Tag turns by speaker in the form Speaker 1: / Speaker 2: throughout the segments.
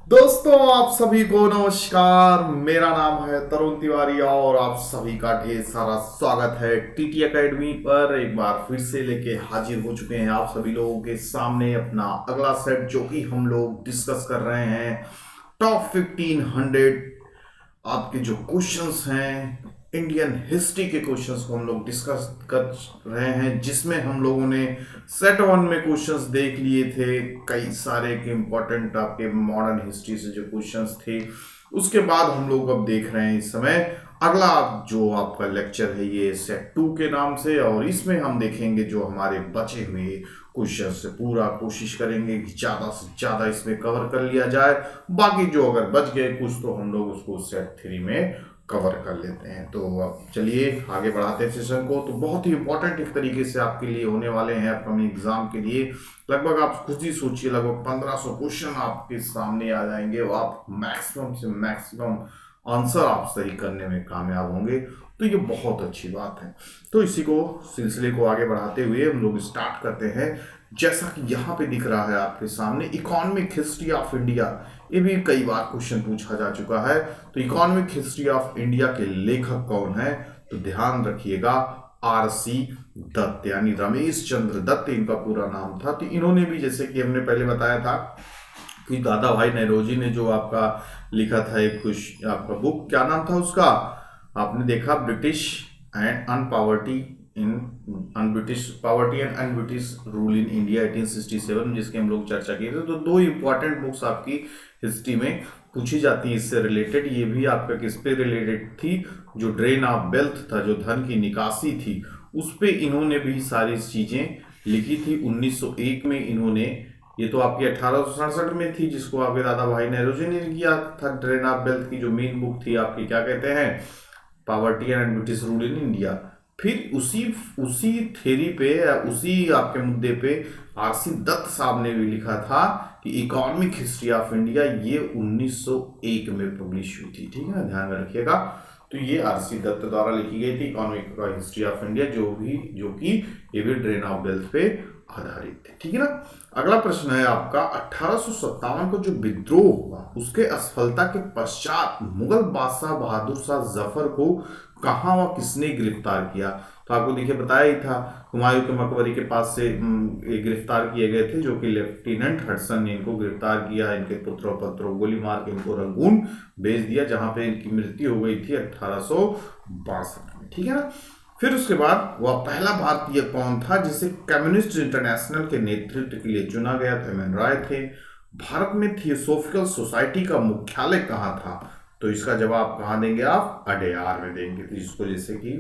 Speaker 1: दोस्तों, आप सभी को नमस्कार। मेरा नाम है तरुण तिवारी और आप सभी का ढेर सारा स्वागत है टीटी एकेडमी पर। एक बार फिर से लेके हाजिर हो चुके हैं आप सभी लोगों के सामने अपना अगला सेट, जो कि हम लोग डिस्कस कर रहे हैं टॉप 1500 आपके जो क्वेश्चंस हैं, इंडियन हिस्ट्री के क्वेश्चंस को हम लोग डिस्कस कर रहे हैं, जिसमें हम लोगों ने सेट वन में क्वेश्चंस देख लिए थे कई सारे के इंपॉर्टेंट आपके मॉडर्न हिस्ट्री से जो क्वेश्चंस थे। उसके बाद हम लोग अब देख रहे हैं इस समय अगला जो आपका लेक्चर है, ये सेट टू के नाम से, और इसमें हम देखेंगे जो हमारे बचे हुए क्वेश्चन से पूरा कोशिश करेंगे कि ज़्यादा से ज़्यादा इसमें कवर कर लिया जाए। बाकी जो अगर बच गए कुछ तो हम लोग उसको सेट थ्री में कवर कर लेते हैं। तो अब चलिए आगे बढ़ाते हैं सेशन को। तो बहुत ही इंपॉर्टेंट एक तरीके से आपके लिए होने वाले हैं अपकमिंग एग्जाम के लिए। लगभग आप खुद ही सोचिए, लगभग 1500 क्वेश्चन आपके सामने आ जाएंगे और आप मैक्सिमम से मैक्सिमम आंसर आप सही करने में कामयाब होंगे। तो ये बहुत अच्छी बात है। तो इसी को सिलसिले को आगे बढ़ाते हुए हम लोग स्टार्ट करते हैं। जैसा कि यहाँ पे दिख रहा है आपके सामने, इकोनॉमिक हिस्ट्री ऑफ इंडिया, ये भी कई बार क्वेश्चन पूछा जा चुका है। तो इकोनॉमिक हिस्ट्री ऑफ इंडिया के लेखक कौन है? तो ध्यान रखिएगा, आर.सी. दत्त, यानी रमेश चंद्र दत्त इनका पूरा नाम था। तो इन्होंने भी, जैसे कि हमने पहले बताया था कि दादा भाई नेहरूजी ने जो आपका लिखा था एक कुछ आपका बुक, क्या नाम था उसका? आपने देखा, British and unpoverty in British poverty and un British rule in India 1867, जिसके हम लोग चर्चा किए थे। तो दो इंपॉर्टेंट बुक्स आपकी हिस्ट्री में पूछी जाती है इससे रिलेटेड। ये भी आपका किस पे रिलेटेड थी? जो ड्रेन ऑफ वेल्थ था, जो धन की निकासी थी, उस पे इन्होंने भी सारी चीजें लिखी थी। 1901 में इन्होंने, ये तो आपकी 1867 में थी, जिसको आपके दादा भाई नेहरू ने किया था। ड्रेन ऑफ वेल्थ की जो मेन बुक थी आपकी, क्या कहते हैं, poverty and British rule in India. फिर उसी उसी थेरी पे या उसी आपके मुद्दे पे आर.सी. दत्त साहब ने भी लिखा था कि इकोनॉमिक हिस्ट्री ऑफ इंडिया, ये 1901 में पब्लिश हुई थी। ठीक है ना, ध्यान में रखिएगा। तो ये आर.सी. दत्त द्वारा लिखी गई थी इकोनॉमिक हिस्ट्री ऑफ इंडिया, जो कि ये भी ड्रेन ऑफ वेल्थ पे आधारित थे। ठीक है ना। अगला प्रश्न है आपका, 1857 को जो विद्रोह हुआ, उसके असफलता के पश्चात मुगल बादशाह बहादुर शाह जफर को कहाँ व किसने गिरफ्तार किया? तो आपको देखिए बताया ही था, हुमायूं के मकबरी के पास से ये गिरफ्तार किए गए थे, जो कि लेफ्टिनेंट हडसन ने इनको गिरफ्तार किया। इनके पुत्रों पत्रों गोली मार के इनको रंगून भेज दिया, जहां पे इनकी मृत्यु हो गई थी 1862 में। ठीक है ना। फिर उसके बाद वह पहला भारतीय कौन था जिसे कम्युनिस्ट इंटरनेशनल के नेतृत्व के लिए चुना गया था? एम.एन. रॉय थे। भारत में थियोसॉफिकल सोसाइटी का मुख्यालय कहाँ था? तो इसका जवाब कहाँ देंगे आप? अडेयार में देंगे। तो जिसको जैसे कि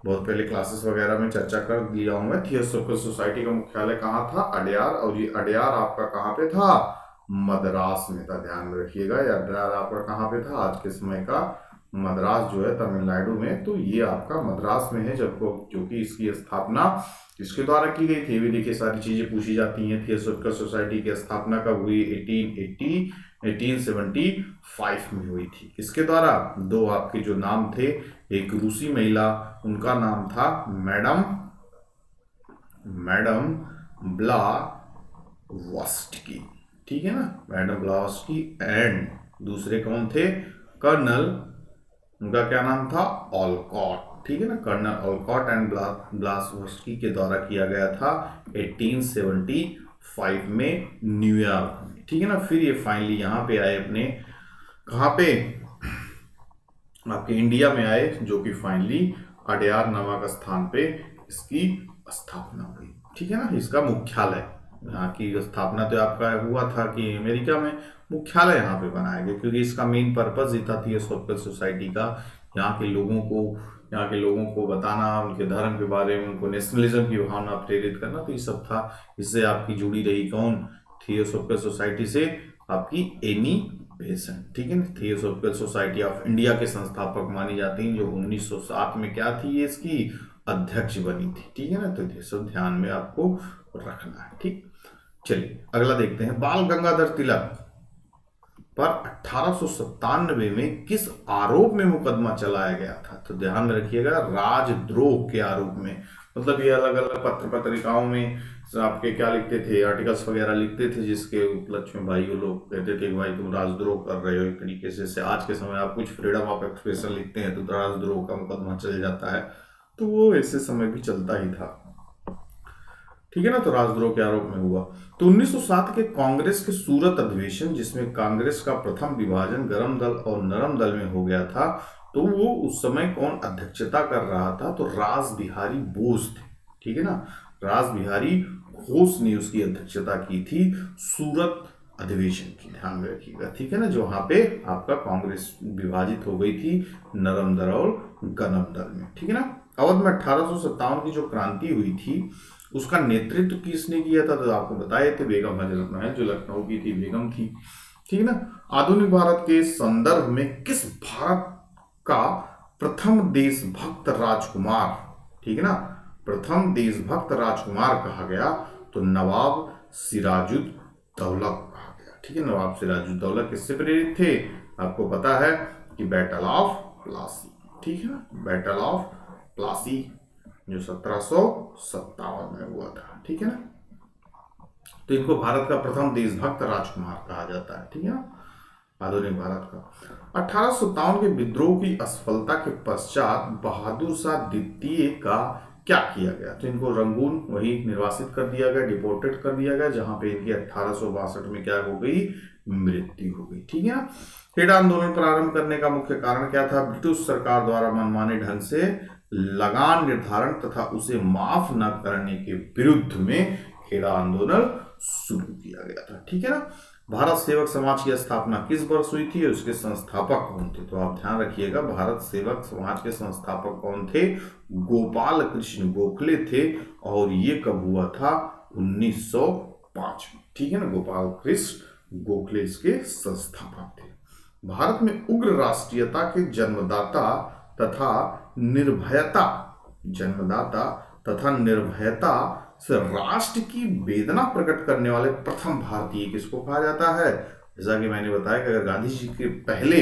Speaker 1: बहुत पहले क्लासेस वगैरह में चर्चा कर दिया हूं मैं, थियोसॉफिकल सोसाइटी का मुख्यालय कहाँ था? अडेयार। और ये अडेयार आपका कहाँ पे था? मद्रास में था। ध्यान में रखिएगा, ये अडेयार आपका कहाँ पे था? आज के समय का मद्रास जो है तमिलनाडु में, तो ये आपका मद्रास में है। जबको जो कि इसकी स्थापना किसके द्वारा की गई थी, भी देखिए सारी चीजें पूछी जाती हैं। थियोसॉफिकल सोसाइटी की स्थापना कब हुई? 1875 में हुई थी। किसके द्वारा? दो आपके जो नाम थे, एक रूसी महिला, उनका नाम था मैडम मैडम ब्लावस्टकी। ठीक है ना, मैडम ब्लावस्टकी। एंड दूसरे कौन थे? कर्नल, उनका क्या नाम था? ऑलकॉट। ठीक है ना, कर्नल ऑलकॉट एंड ब्लासवर्स्की के द्वारा किया गया था 1875 में न्यूयॉर्क में। ठीक है ना। फिर ये फाइनली यहाँ पे आए अपने, कहाँ पे? आपके इंडिया में आए, जो कि फाइनली अडयार नामक स्थान पे इसकी स्थापना हुई। ठीक है ना। इसका मुख्यालय, यहाँ की स्थापना तो आपका हुआ था कि अमेरिका में, मुख्यालय यहाँ पे बनाया गया, क्योंकि इसका मेन पर्पज ही था थियोसॉफिकल सोसाइटी का यहाँ के लोगों को बताना, उनके धर्म के बारे में, उनको नेशनलिज्म की भावना प्रेरित करना। तो ये सब था। इससे आपकी जुड़ी रही कौन? थियोसॉफिकल सोसाइटी से आपकी एनी बेसेंट। ठीक है ना। थियोसॉफिकल सोसाइटी ऑफ इंडिया के संस्थापक मानी जाती हैं, जो 1907 में क्या थी, ये इसकी अध्यक्ष बनी थी। ठीक है ना। तो ये सब ध्यान में आपको रखना है। ठीक, चलिए अगला देखते हैं। बाल गंगाधर तिलक पर 1897 में किस आरोप में मुकदमा चलाया गया था? तो ध्यान में रखिएगा, राजद्रोह के आरोप में। मतलब ये अलग अलग पत्र पत्रिकाओं में आपके क्या लिखते थे, आर्टिकल्स वगैरह लिखते थे, जिसके उपलक्ष्य में भाई वो लोग कहते थे कि भाई तुम राजद्रोह कर रहे हो एक तरीके से। आज के समय आप कुछ फ्रीडम ऑफ एक्सप्रेशन लिखते हैं तो राजद्रोह का मुकदमा चल जाता है, तो वो ऐसे समय भी चलता ही था, ठीक है ना। तो राजद्रोह के आरोप में हुआ। तो 1907 के कांग्रेस के सूरत अधिवेशन, जिसमें कांग्रेस का प्रथम विभाजन गर्म दल और नरम दल में हो गया था, तो वो उस समय कौन अध्यक्षता कर रहा था? तो रास बिहारी बोस थे, ठीक है ना। रास बिहारी घोष ने उसकी अध्यक्षता की थी सूरत अधिवेशन की, ध्यान में रखिएगा, ठीक है ना। जो वहां पे आपका कांग्रेस विभाजित हो गई थी नरम दल और गर्म दल में, ठीक है ना। अवध में 1857 की जो क्रांति हुई थी उसका नेतृत्व किसने किया था? तो आपको बताए थे बेगम हजरत महल, जो लखनऊ की थी बेगम थी, ठीक है ना। आधुनिक भारत के संदर्भ में किस भारत का प्रथम देशभक्त राजकुमार, ठीक है ना, प्रथम देशभक्त राजकुमार कहा गया? तो नवाब सिराजुद्दौला कहा गया, ठीक है। नवाब सिराजुद्दौला किससे प्रेरित थे? आपको पता है कि बैटल ऑफ प्लासी, ठीक है ना, बैटल ऑफ प्लासी जो 1757 में हुआ था, ठीक है ना। तो इनको भारत का प्रथम देशभक्त राजकुमार कहा जाता है, ठीक है ना, आधुनिक भारत का। 1857 के विद्रोह की असफलता के पश्चात बहादुर शाह द्वितीय का क्या किया गया? तो इनको रंगून वही निर्वासित कर दिया गया, डिपोर्टेड कर दिया गया, जहां पे इनकी 1862 में क्या हो गई? मृत्यु हो गई, ठीक है ना। खेड़ा आंदोलन प्रारंभ करने का मुख्य कारण क्या था? ब्रिटिश सरकार द्वारा मनमाने ढंग से लगान निर्धारण तथा उसे माफ न करने के विरुद्ध में खेड़ा आंदोलन शुरू किया गया था, ठीक है ना। भारत सेवक समाज की स्थापना किस वर्ष हुई थी? उसके संस्थापक कौन थे? तो आप ध्यान रखिएगा, भारत सेवक समाज के संस्थापक कौन थे? गोपाल कृष्ण गोखले थे, और ये कब हुआ था? 1905 में, ठीक है ना। गोपाल कृष्ण गोखले इसके संस्थापक थे। भारत में उग्र राष्ट्रीयता के जन्मदाता तथा निर्भयता से राष्ट्र की वेदना प्रकट करने वाले प्रथम भारतीय किसको कहा जाता है? जैसा कि मैंने बताया कि अगर गांधी जी के पहले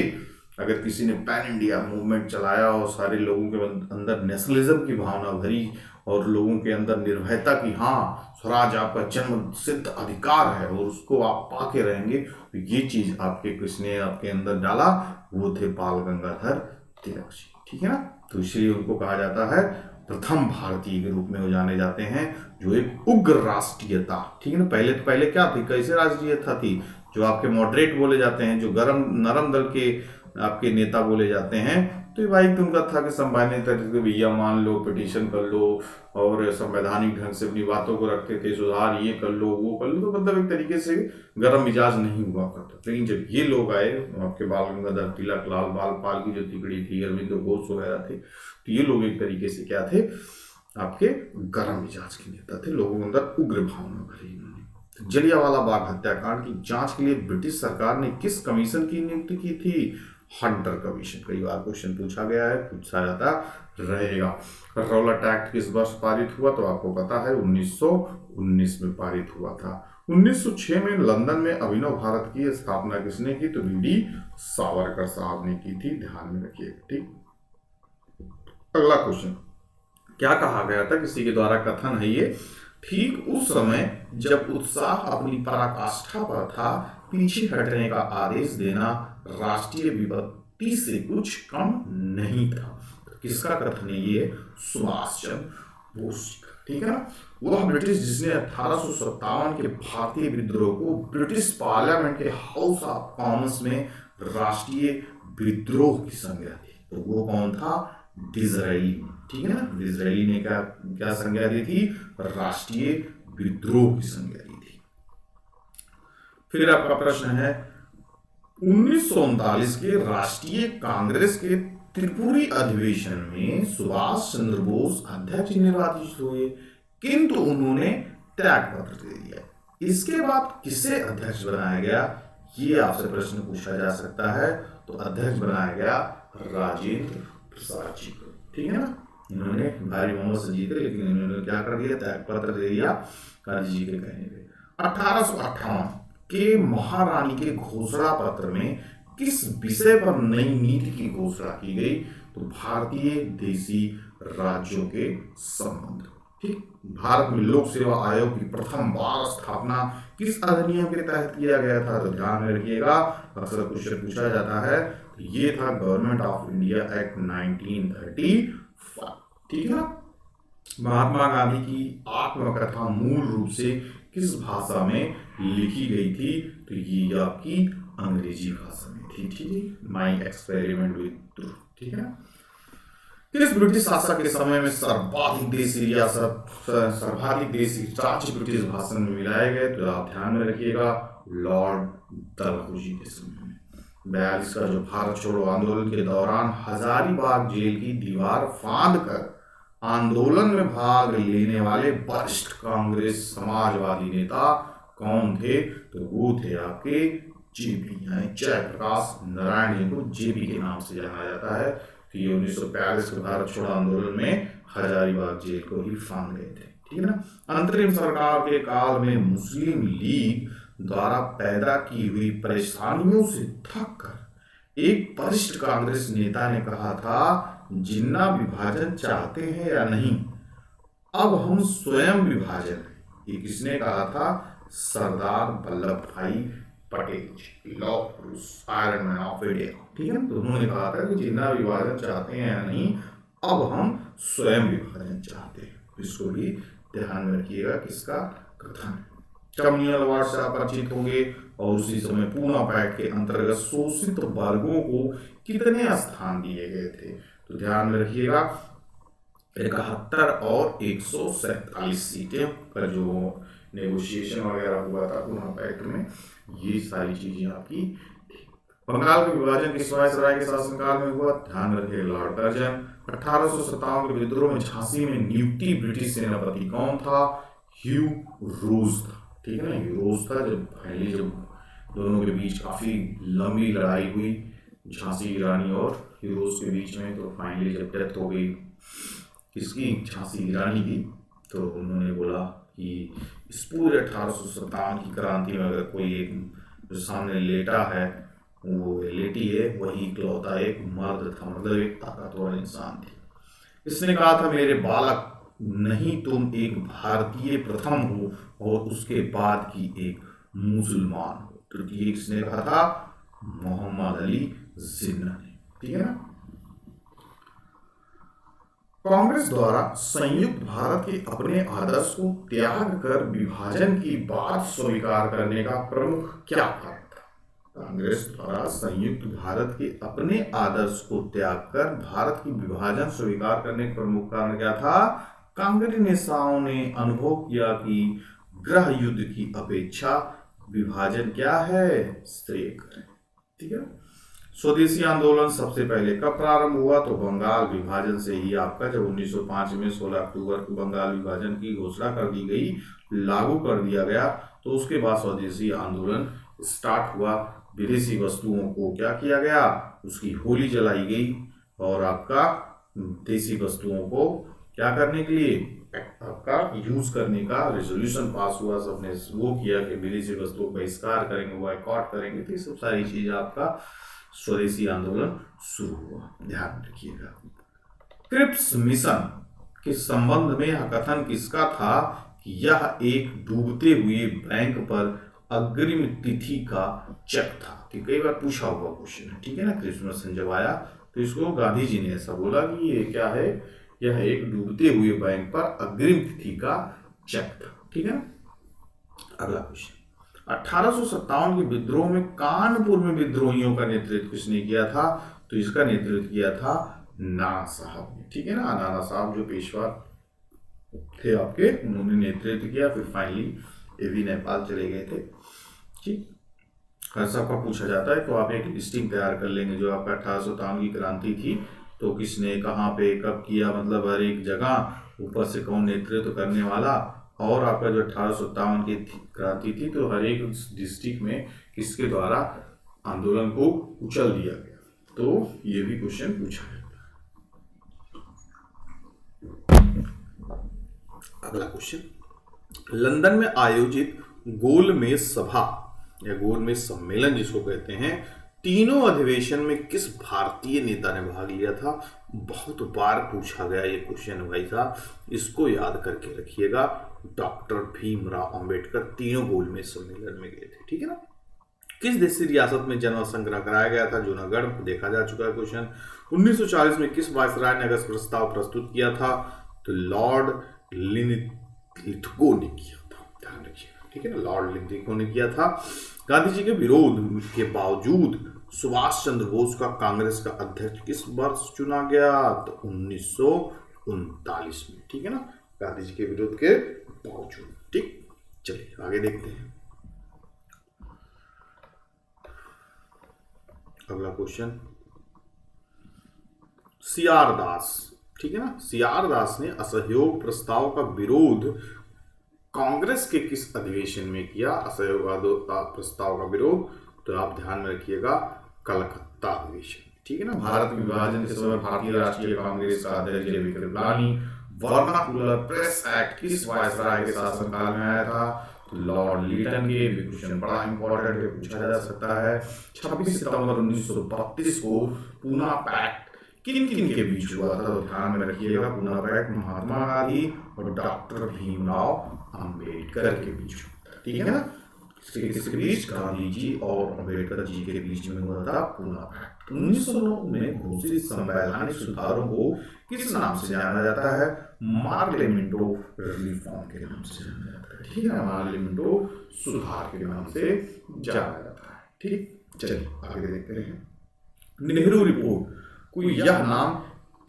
Speaker 1: अगर किसी ने पैन इंडिया मूवमेंट चलाया और सारे लोगों के अंदर नेशनलिज्म की भावना भरी और लोगों के अंदर निर्भयता की, हाँ स्वराज आपका जन्म सिद्ध अधिकार है और उसको आप पाके रहेंगे, तो ये चीज आपके किसने आपके अंदर डाला? वो थे बाल गंगाधर तिलक जी, ठीक है ना। तो इसलिए उनको कहा जाता है प्रथम भारतीय के रूप में वो जाने जाते हैं, जो एक उग्र राष्ट्रीयता, ठीक है ना। पहले क्या थी? कैसे राष्ट्रीयता थी? जो आपके मॉडरेट बोले जाते हैं, जो नरम दल के आपके नेता बोले जाते हैं, तो ये भाई उनका था कि संवैधानिक तरीके भैया मान लो, पिटीशन कर लो, और संवैधानिक ढंग से अपनी बातों को रखते थे, सुधार ये कर लो वो कर लो, तो मतलब एक तरीके से गर्म मिजाज नहीं हुआ करता। लेकिन जब ये लोग आए, आपके बाल गंगाधर तिलक, लाल बाल पाल की जो तिकड़ी थी, अरविंद घोष वगैरह थे, तो ये लोग एक तरीके से क्या थे? आपके गर्म मिजाज के नेता थे, लोगों के अंदर उग्र भावना भरी। इन्होंने जलियांवाला बाग हत्याकांड की जांच के लिए ब्रिटिश सरकार ने किस कमीशन की नियुक्ति की थी? Hunter commission. कई बार क्वेश्चन पूछा गया है, पूछा जाता रहेगा। रौलट एक्ट किस वर्ष पारित हुआ? तो आपको पता है 1919 में पारित हुआ था। 1906 में लंदन में अभिनव भारत की स्थापना किसने की? तो वी.डी. सावरकर साहब ने की थी, ध्यान में रखिएगा, ठीक। अगला क्वेश्चन, क्या कहा गया था? किसी के द्वारा कथन है ये, ठीक उस समय जब उत्साह अपनी पराकाष्ठा पर था, पीछे हटने का आदेश देना राष्ट्रीय विपत्ति से कुछ कम नहीं था। किसका कथन है ये? सुभाष चंद्र बोस, ठीक है ना। वह ब्रिटिश जिसने 1857 के भारतीय विद्रोह को ब्रिटिश पार्लियामेंट के हाउस ऑफ कॉमन्स में राष्ट्रीय विद्रोह की संज्ञा दी। तो वो कौन था? डिसरायली, ठीक है ना। डिसरायली ने क्या संज्ञा दी थी? राष्ट्रीय विद्रोह की संज्ञा दी थी। फिर आपका प्रश्न है, 1939 के राष्ट्रीय कांग्रेस के त्रिपुरी अधिवेशन में सुभाष चंद्र बोस अध्यक्ष निर्वाचित हुए, किंतु उन्होंने त्याग पत्र दे दिया। इसके बाद किसे अध्यक्ष बनाया गया? ये आपसे प्रश्न पूछा जा सकता है। तो अध्यक्ष बनाया गया राजेंद्र प्रसाद जी को, ठीक है ना। इन्होंने भारी बहुमत से जीते, लेकिन इन्होंने क्या कर दिया? त्याग पत्र दे दिया गांधी जी के कहने पे। 1858 कि महारानी के घोषणा पत्र में किस विषय पर नई नीति की घोषणा की गई? तो भारतीय देशी राज्यों के संबंध। ठीक, भारत में लोक सेवा आयोग की प्रथम बार स्थापना किस अधिनियम के तहत किया गया था? तो ध्यान में रखिएगा, अक्सर क्वेश्चन पूछा जाता है। तो ये था गवर्नमेंट ऑफ इंडिया एक्ट 1935। ठीक है ना। महात्मा गांधी की आत्मकथा मूल रूप से किस भाषा में लिखी गई थी? तो ये आपकी अंग्रेजी भाषा में थी। ठीक है, माई एक्सपेरिमेंट विद ट्रूथ। ठीक है ना। किस ब्रिटिश शासक के समय में सर्वाधिक देशी रियासत, सर्वाधिक देशी राज्य ब्रिटिश भाषण में मिलाए गए? तो आप ध्यान में रखिएगा, लॉर्ड डलहौजी के समय में। 42 का जो भारत छोड़ो आंदोलन के दौरान हजारीबाग जेल की दीवार फांद कर आंदोलन में भाग लेने वाले वरिष्ठ कांग्रेस समाजवादी नेता कौन थे? तो वो थे आपके जेपी, यानी जयप्रकाश नारायण, जिनको जेपी के नाम से जाना जाता है। तो ये 1942 के भारत छोड़ो आंदोलन में हजारीबाग जेल को ही फांद गए थे। ठीक है ना। अंतरिम सरकार के काल में मुस्लिम लीग द्वारा पैदा की हुई परेशानियों से थक कर एक वरिष्ठ कांग्रेस नेता ने कहा था, जिन्ना विभाजन चाहते हैं या नहीं, अब हम स्वयं विभाजन हैं। ये किसने कहा था? सरदार वल्लभ भाई पटेल जी, लॉ पुरुष, आयरन मैन ऑफ इंडिया। ठीक है, तो उन्होंने कहा था कि जिन्ना विभाजन चाहते हैं या नहीं, अब हम स्वयं विभाजन चाहते हैं। इसको भी ध्यान में रखिएगा, किसका कथन। कम्युनल अवार्ड से आप परिचित होंगे। और उसी समय पूना पैक्ट के अंतर्गत शोषित वर्गों को कितने स्थान दिए गए थे? तो ध्यान में रखिएगा, 71 और 147 सीटें पर जो नेगोशिएशन वगैरह हुआ था पूना पैक्ट में, ये सारी चीजें आपकी। बंगाल का विभाजन किस वायसराय के शासनकाल में हुआ? ध्यान में रखिएगा, लॉर्ड कर्जन। 1857 के विद्रोह में झांसी में नियुक्ति ब्रिटिश सेनापति कौन था? ह्यू रोज था। ठीक है ना, ह्यू रोज था। जब फाइनली जब दोनों के बीच काफी लंबी लड़ाई हुई, झांसी की रानी और ह्यू रोज के बीच में, तो फाइनली जब डेथ हो गई किसकी? झांसी की रानी की, तो उन्होंने बोला कि इस पूरे 1857 की क्रांति में अगर कोई एक जो सामने लेटा है, वो लेटी है, वही इकलौता एक मर्द था, मतलब एक ताकतवर इंसान थी। इसने कहा था, मेरे बालक, नहीं तुम एक भारतीय प्रथम हो और उसके बाद की एक मुसलमान हो। तो ये किसने कहा था? मोहम्मद अली जिन्ना ने। ठीक है ना। कांग्रेस द्वारा संयुक्त भारत के अपने आदर्श को त्याग कर विभाजन की बात स्वीकार करने का प्रमुख क्या कारण था? कांग्रेस द्वारा संयुक्त भारत के अपने आदर्श को त्याग कर भारत की विभाजन स्वीकार करने का प्रमुख कारण क्या था? कांग्रेस नेताओं ने अनुभव किया कि गृह युद्ध की अपेक्षा विभाजन क्या है? श्रेयकर है। ठीक है। स्वदेशी आंदोलन सबसे पहले कब प्रारंभ हुआ? तो बंगाल विभाजन से ही आपका, जब 1905 में 16 अक्टूबर को बंगाल विभाजन की घोषणा कर दी गई, लागू कर दिया गया, तो उसके बाद स्वदेशी आंदोलन स्टार्ट हुआ। विदेशी वस्तुओं को क्या किया गया? उसकी होली जलाई गई, और आपका देसी वस्तुओं को क्या करने के लिए? आपका यूज करने का रेजोल्यूशन पास हुआ। सबने वो किया कि विदेशी वस्तुओं का बहिष्कार करेंगे, बॉयकॉट करेंगे। तो ये सब सारी चीज आपका स्वदेशी आंदोलन शुरू हुआ। ध्यान रखिएगा। क्रिप्स मिशन के संबंध में यह कथन किसका था कि यह एक डूबते हुए बैंक पर अग्रिम तिथि का चेक था? कि कई बार पूछा हुआ क्वेश्चन है। ठीक है ना। क्रिप्स मिशन जब आया तो इसको गांधी जी ने ऐसा बोला कि ये क्या है? यह एक डूबते हुए बैंक पर अग्रिम तिथि का चेक था। ठीक है ना। अगला क्वेश्चन, 1857 के विद्रोह में कानपुर में विद्रोहियों का नेतृत्व किसने किया था? तो इसका नेतृत्व किया था नाना साहब ने। ठीक है ना। नाना साहब जो पेशवा थे आपके, उन्होंने नेतृत्व किया। फिर फाइनली ये भी नेपाल चले गए थे। ठीक, हर सबका पूछा जाता है, तो आप एक लिस्टिंग तैयार कर लेंगे। जो आपका 1857 की क्रांति थी, तो किसने कहाँ पे कब किया, मतलब हर एक जगह, ऊपर से कौन नेतृत्व करने वाला, और आपका जो 1857 की क्रांति थी, तो हर एक डिस्ट्रिक्ट में किसके द्वारा आंदोलन को कुचल दिया गया। तो ये भी क्वेश्चन पूछा है। अगला क्वेश्चन, लंदन में आयोजित गोलमेज सभा या गोलमेज सम्मेलन जिसको कहते हैं, तीनों अधिवेशन में किस भारतीय नेता ने भाग लिया था? बहुत बार पूछा गया ये क्वेश्चन भाई साहब, इसको याद करके रखिएगा। डॉक्टर भीमराव अंबेडकर तीनों गोलमेज सम्मेलन में गए थे, ठीक है ना। किस देशी रियासत में जनमत संग्रह कराया गया था? जूनागढ़, देखा जा चुका है क्वेश्चन। 1940 में किस वायसराय ने अगस्त प्रस्ताव प्रस्तुत किया था? तो लॉर्ड लिथगो ने किया था, ध्यान रखिएगा, ठीक है ना, लॉर्ड लिथगो ने किया था। गांधी जी के विरोध के बावजूद सुभाष चंद्र बोस का कांग्रेस का अध्यक्ष किस वर्ष चुना गया? तो 1939 में, ठीक है ना, गांधी जी के विरोध के बावजूद। ठीक, चलिए आगे देखते हैं अगला क्वेश्चन। सीआर दास, ठीक है ना, सीआर दास ने असहयोग प्रस्ताव का विरोध कांग्रेस के किस अधिवेशन में किया? असहयोग प्रस्ताव का विरोध, तो आप ध्यान में रखिएगा, कलकत्ता अधिवेशन, ठीक है ना। भारत विभाजन के समय भारतीय राष्ट्रीय कांग्रेस का अध्यक्ष जेबी कृपलानी। वर्नाकुलर प्रेस एक्ट किस वायसराय के शासनकाल में आया था? लॉर्ड लीटन के। क्वेश्चन बड़ा इंपॉर्टेंट है, पूछा जा सकता है। 26 सितंबर 1932 को पूना पैक्ट किन किन के बीच हुआ था? तो ध्यान में रखिएगा, पूना पैक्ट महात्मा गांधी और डॉक्टर भीमराव अंबेडकर के बीच हुआ था, ठीक है ना। किसके बीच? गांधी जी और अंबेडकर जी के बीच में हुआ था पूना पैक्ट। 1909 में घोषित संवैधानिक सुधारों को किस नाम से जाना जाता है? मार्लिमेंटो रिफॉर्म के नाम से जाना जाता है, ठीक है ना, मार्लिमेंटो सुधार के नाम से जाना जाता है। ठीक, चलिए आगे देखते हैं। नेहरू रिपोर्ट को यह नाम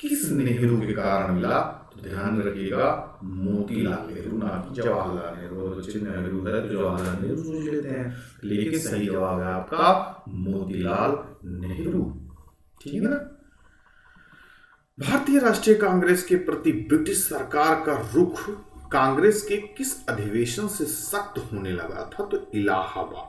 Speaker 1: किस नेहरू के कारण मिला? तो ध्यान में रखिएगा, मोतीलाल नेहरू, ना कि जवाहरलाल नेहरू। बच्चे नेहरू है तो जवाहरलाल नेहरू सोच लेते हैं, लेकिन सही जवाब है आपका मोतीलाल नेहरू, ठीक है ना। भारतीय राष्ट्रीय कांग्रेस के प्रति ब्रिटिश सरकार का रुख कांग्रेस के किस अधिवेशन से सख्त होने लगा था? तो इलाहाबाद,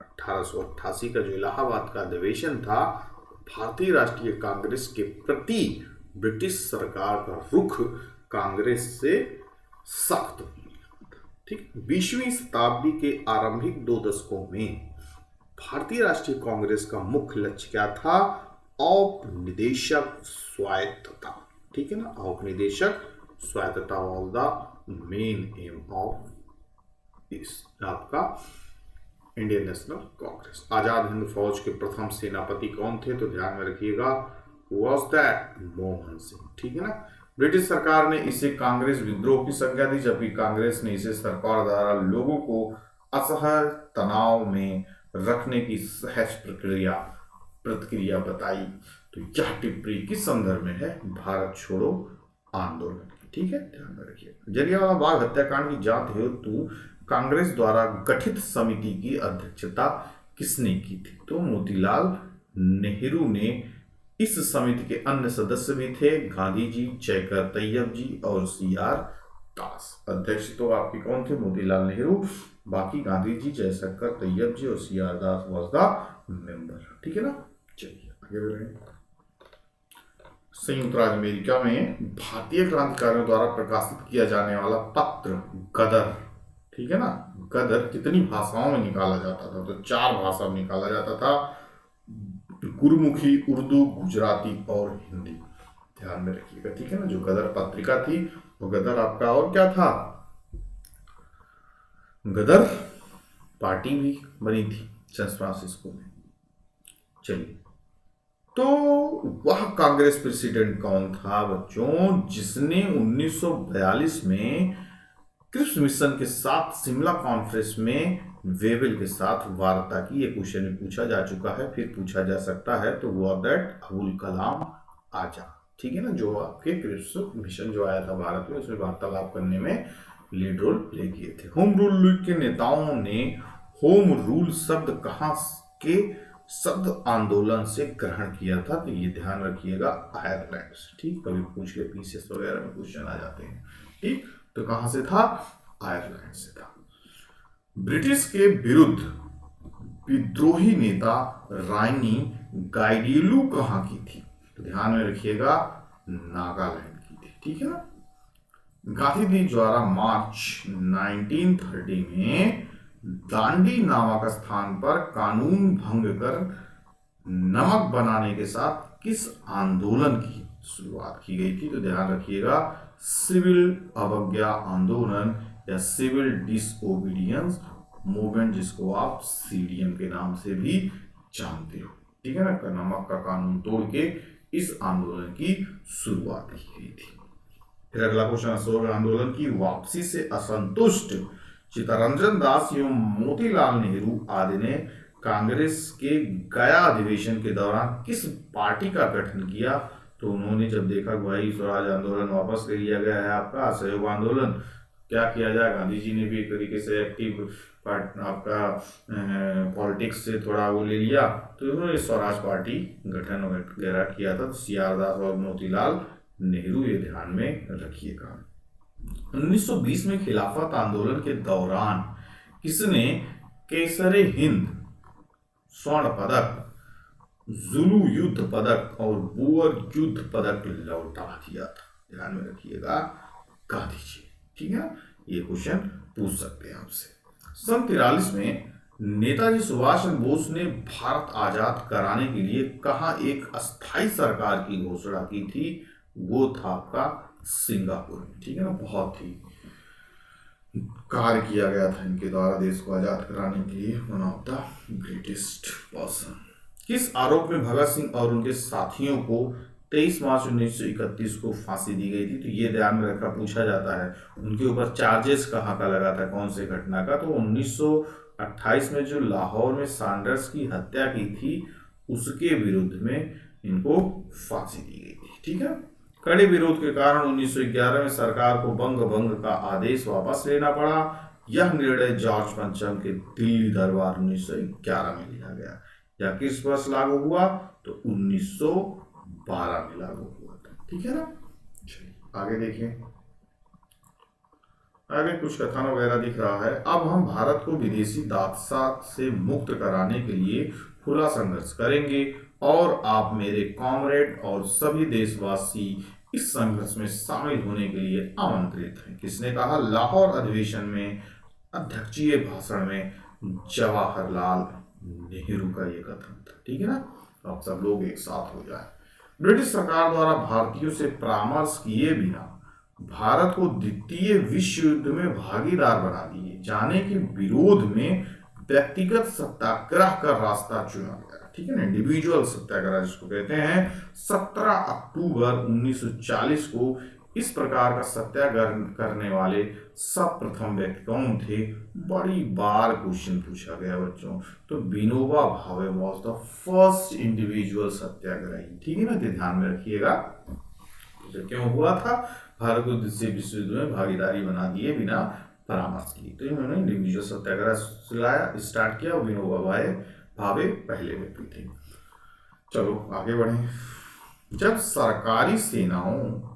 Speaker 1: 1888 का जो इलाहाबाद का अधिवेशन था, भारतीय राष्ट्रीय कांग्रेस के प्रति ब्रिटिश सरकार का रुख कांग्रेस से सख्त होने लगा था, ठीक। 20वीं शताब्दी के आरंभिक 2 दशकों में भारतीय राष्ट्रीय कांग्रेस का मुख्य लक्ष्य क्या था? औपनिवेशिक स्वायत्तता, ठीक है ना, औपनिवेशिक स्वायत्तता was the main M of this आपका इंडियन नेशनल कांग्रेस। आजाद हिंद फौज के प्रथम सेनापति कौन थे? तो ध्यान में रखिएगा, वाज दैट मोहन सिंह, ठीक है ना। ब्रिटिश सरकार ने इसे कांग्रेस विद्रोह की संज्ञा दी, जबकि कांग्रेस ने इसे सरकार द्वारा लोगों को असहज तनाव में रखने की सहज प्रतिक्रिया बताई। तो यह टिप्पणी किस संदर्भ में है? भारत छोड़ो आंदोलन की, ठीक है, ध्यान में रखिएगा। जलियांवाला बाग हत्याकांड की जांच हेतु कांग्रेस द्वारा गठित समिति की अध्यक्षता किसने की थी? तो मोतीलाल नेहरू ने। इस समिति के अन्य सदस्य भी थे, गांधी जी, जयकर तैयब जी और सीआर दास। अध्यक्ष तो आपके कौन थे? मोतीलाल नेहरू। बाकी गांधी जी, जयशंकर तैयब जी और CR Das was the member, ठीक है ना। चलिए आगे बढ़ें। संयुक्त राज्य अमेरिका में भारतीय क्रांतिकारियों द्वारा प्रकाशित किया जाने वाला पत्र गदर, ठीक है ना, गदर कितनी भाषाओं में निकाला जाता था? तो 4 भाषा में निकाला जाता था, गुरुमुखी, उर्दू, गुजराती और हिंदी, ध्यान में रखिएगा, ठीक है ना। जो गदर पत्रिका थी वो गदर आपका और क्या था? गदर पार्टी भी बनी थी सैन फ्रांसिस्को में। चलिए, तो वह कांग्रेस प्रेसिडेंट कौन था बच्चों, जिसने 1942 में क्रिप्स मिशन के साथ शिमला कॉन्फ्रेंस में वेबल के साथ वार्ता की? ये क्वेश्चन में पूछा जा चुका है, फिर पूछा जा सकता है। तो वो दैट अबुल कलाम आजाद, ठीक है ना, जो आपके क्रिप्स मिशन जो आया था भारत में, उसमें वार्तालाप करने में लीड रोल प्ले किए थे। होम रूल लीग के नेताओं ने होम रूल शब्द कहाँ के शब्द आंदोलन से ग्रहण किया था? तो ये ध्यान रखिएगा, आयरलैंड से, ठीक। कभी पूछ ले पीसीएस वगैरह में क्वेश्चन आ जाते हैं, ठीक। तो कहां से था? आयरलैंड से था। ब्रिटिश के विरुद्ध विद्रोही नेता रानी गाइडिलू कहां की थी? तो ध्यान में रखिएगा, नागालैंड की थी, ठीक है ना। गांधी जी द्वारा मार्च 1930 में दांडी नामक स्थान पर कानून भंग कर नमक बनाने के साथ किस आंदोलन की शुरुआत की गई थी? तो ध्यान रखिएगा, सिविल अवज्ञा आंदोलन या सिविल डिसओबीडियंस मूवमेंट, जिसको आप सीडीएम के नाम से भी जानते हो। ठीक है ना, नमक का कानून तोड़ के इस आंदोलन की शुरुआत की गई थी। फिर अगला क्वेश्चन, असहयोग आंदोलन की वापसी से असंतुष्ट चित्तरंजन दास एवं मोतीलाल नेहरू आदि ने कांग्रेस के गया अधिवेशन के दौरान किस पार्टी का गठन किया? तो उन्होंने जब देखा भाई स्वराज आंदोलन वापस ले लिया गया है, आपका असहयोग आंदोलन, क्या किया जाए? गांधी जी ने भी एक तरीके से एक्टिव पार्ट आपका पॉलिटिक्स से थोड़ा वो ले लिया, तो उन्होंने स्वराज पार्टी गठन वगैरह किया था। सीआर दास और मोतीलाल नेहरू, ये ध्यान में रखिएगा। 1920 में खिलाफत आंदोलन के दौरान किसने केसरे हिंद स्वर्ण पदक, जुलू युद्ध पदक और बोअर युद्ध पदक लौटा दिया था? ध्यान में रखिएगा, गांधी जी। ठीक है, ये क्वेश्चन पूछ सकते हैं आपसे। सन 43 में नेताजी सुभाष चंद्र बोस ने भारत आजाद कराने के लिए कहाँ एक अस्थाई सरकार की घोषणा की थी? वो था आपका सिंगापुर में। ठीक है ना, बहुत ही कार्य किया गया था इनके द्वारा देश को आजाद कराने के लिए, one of the greatest person. किस आरोप में भगत सिंह और उनके साथियों को 23 मार्च 1931 को फांसी दी गई थी? तो ये ध्यान में रखा, पूछा जाता है उनके ऊपर चार्जेस कहाँ का लगा था, कौन से घटना का? तो 1928 में जो लाहौर में सैंडर्स की हत्या की थी, उसके विरुद्ध में इनको फांसी दी गई थी। ठीक है, कड़े विरोध के कारण 1911 में सरकार को बंग भंग का आदेश वापस लेना पड़ा। यह निर्णय जॉर्ज पंचम के दिल्ली दरबार 1911 में लिया गया। या किस वर्ष लागू हुआ? तो 1912 में लागू हुआ था। ठीक है ना, आगे देखिए, आगे कुछ कथन वगैरह दिख रहा है। अब हम भारत को विदेशी दासता से मुक्त कराने के लिए खुला संघर्ष करेंगे और आप मेरे कॉमरेड और सभी देशवासी इस संघर्ष में शामिल होने के लिए आमंत्रित हैं। किसने कहा? लाहौर अधिवेशन में अध्यक्षीय भाषण में जवाहरलाल नेहरू का ये कथन था। ठीक है ना, आप सब लोग एक साथ हो जाए। ब्रिटिश सरकार द्वारा भारतीयों से परामर्श किए बिना भारत को द्वितीय विश्व युद्ध में भागीदार बना दिए जाने के विरोध में व्यक्तिगत सत्याग्रह का रास्ता चुना गया। ठीक है ना, इंडिविजुअल सत्याग्रह जिसको कहते हैं। 17 अक्टूबर 1940 को इस प्रकार का सत्याग्रह करने वाले सब प्रथम व्यक्ति कौन थे? बड़ी बार क्वेश्चन पूछा गया बच्चों। तो Vinoba Bhave was the first individual सत्याग्रही। ठीक है ना, ध्यान में रखिएगा। तो क्यों हुआ था? भारत को द्वितीय विश्व युद्ध में भागीदारी बना दिए बिना परामर्श की, तो इन्होंने इंडिविजुअल सत्याग्रह चलाया, स्टार्ट किया। विनोबा भावे पहले व्यक्ति थे। चलो आगे बढ़े। जब सरकारी सेनाओं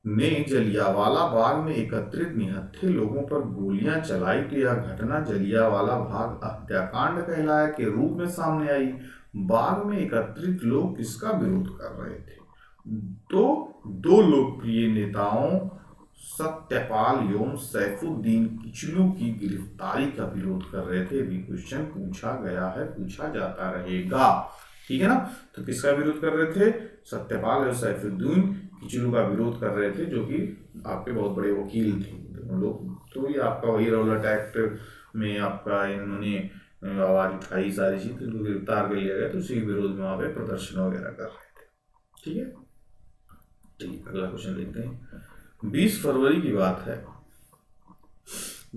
Speaker 1: ने जलियांवाला बाग में एकत्रित निहत्थे लोगों पर गोलियां चलाई, तो यह घटना जलियांवाला बाग हत्याकांड कहलाया के रूप में सामने आई। बाग में एकत्रित लोग किसका विरोध कर रहे थे? तो दो लोकप्रिय नेताओं सत्यपाल एवं सैफुद्दीन किचलू की गिरफ्तारी का विरोध कर रहे थे। भी क्वेश्चन पूछा गया है, पूछा जाता रहेगा। ठीक है ना, तो किसका विरोध कर रहे थे? सत्यपाल और सैफुद्दीन किचलू का विरोध कर रहे थे, जो कि आपके बहुत बड़े वकील थे उन लोग। तो ये आपका वही रौलट एक्ट में आपका इन्होंने आवाज उठाई, सारी चीज, तो गिरफ्तार कर लिया गया। तो उसी के विरोध में वहां पे प्रदर्शन वगैरह कर रहे थे। ठीक है, चलिए अगला क्वेश्चन देखते हैं। 20 फरवरी की बात है।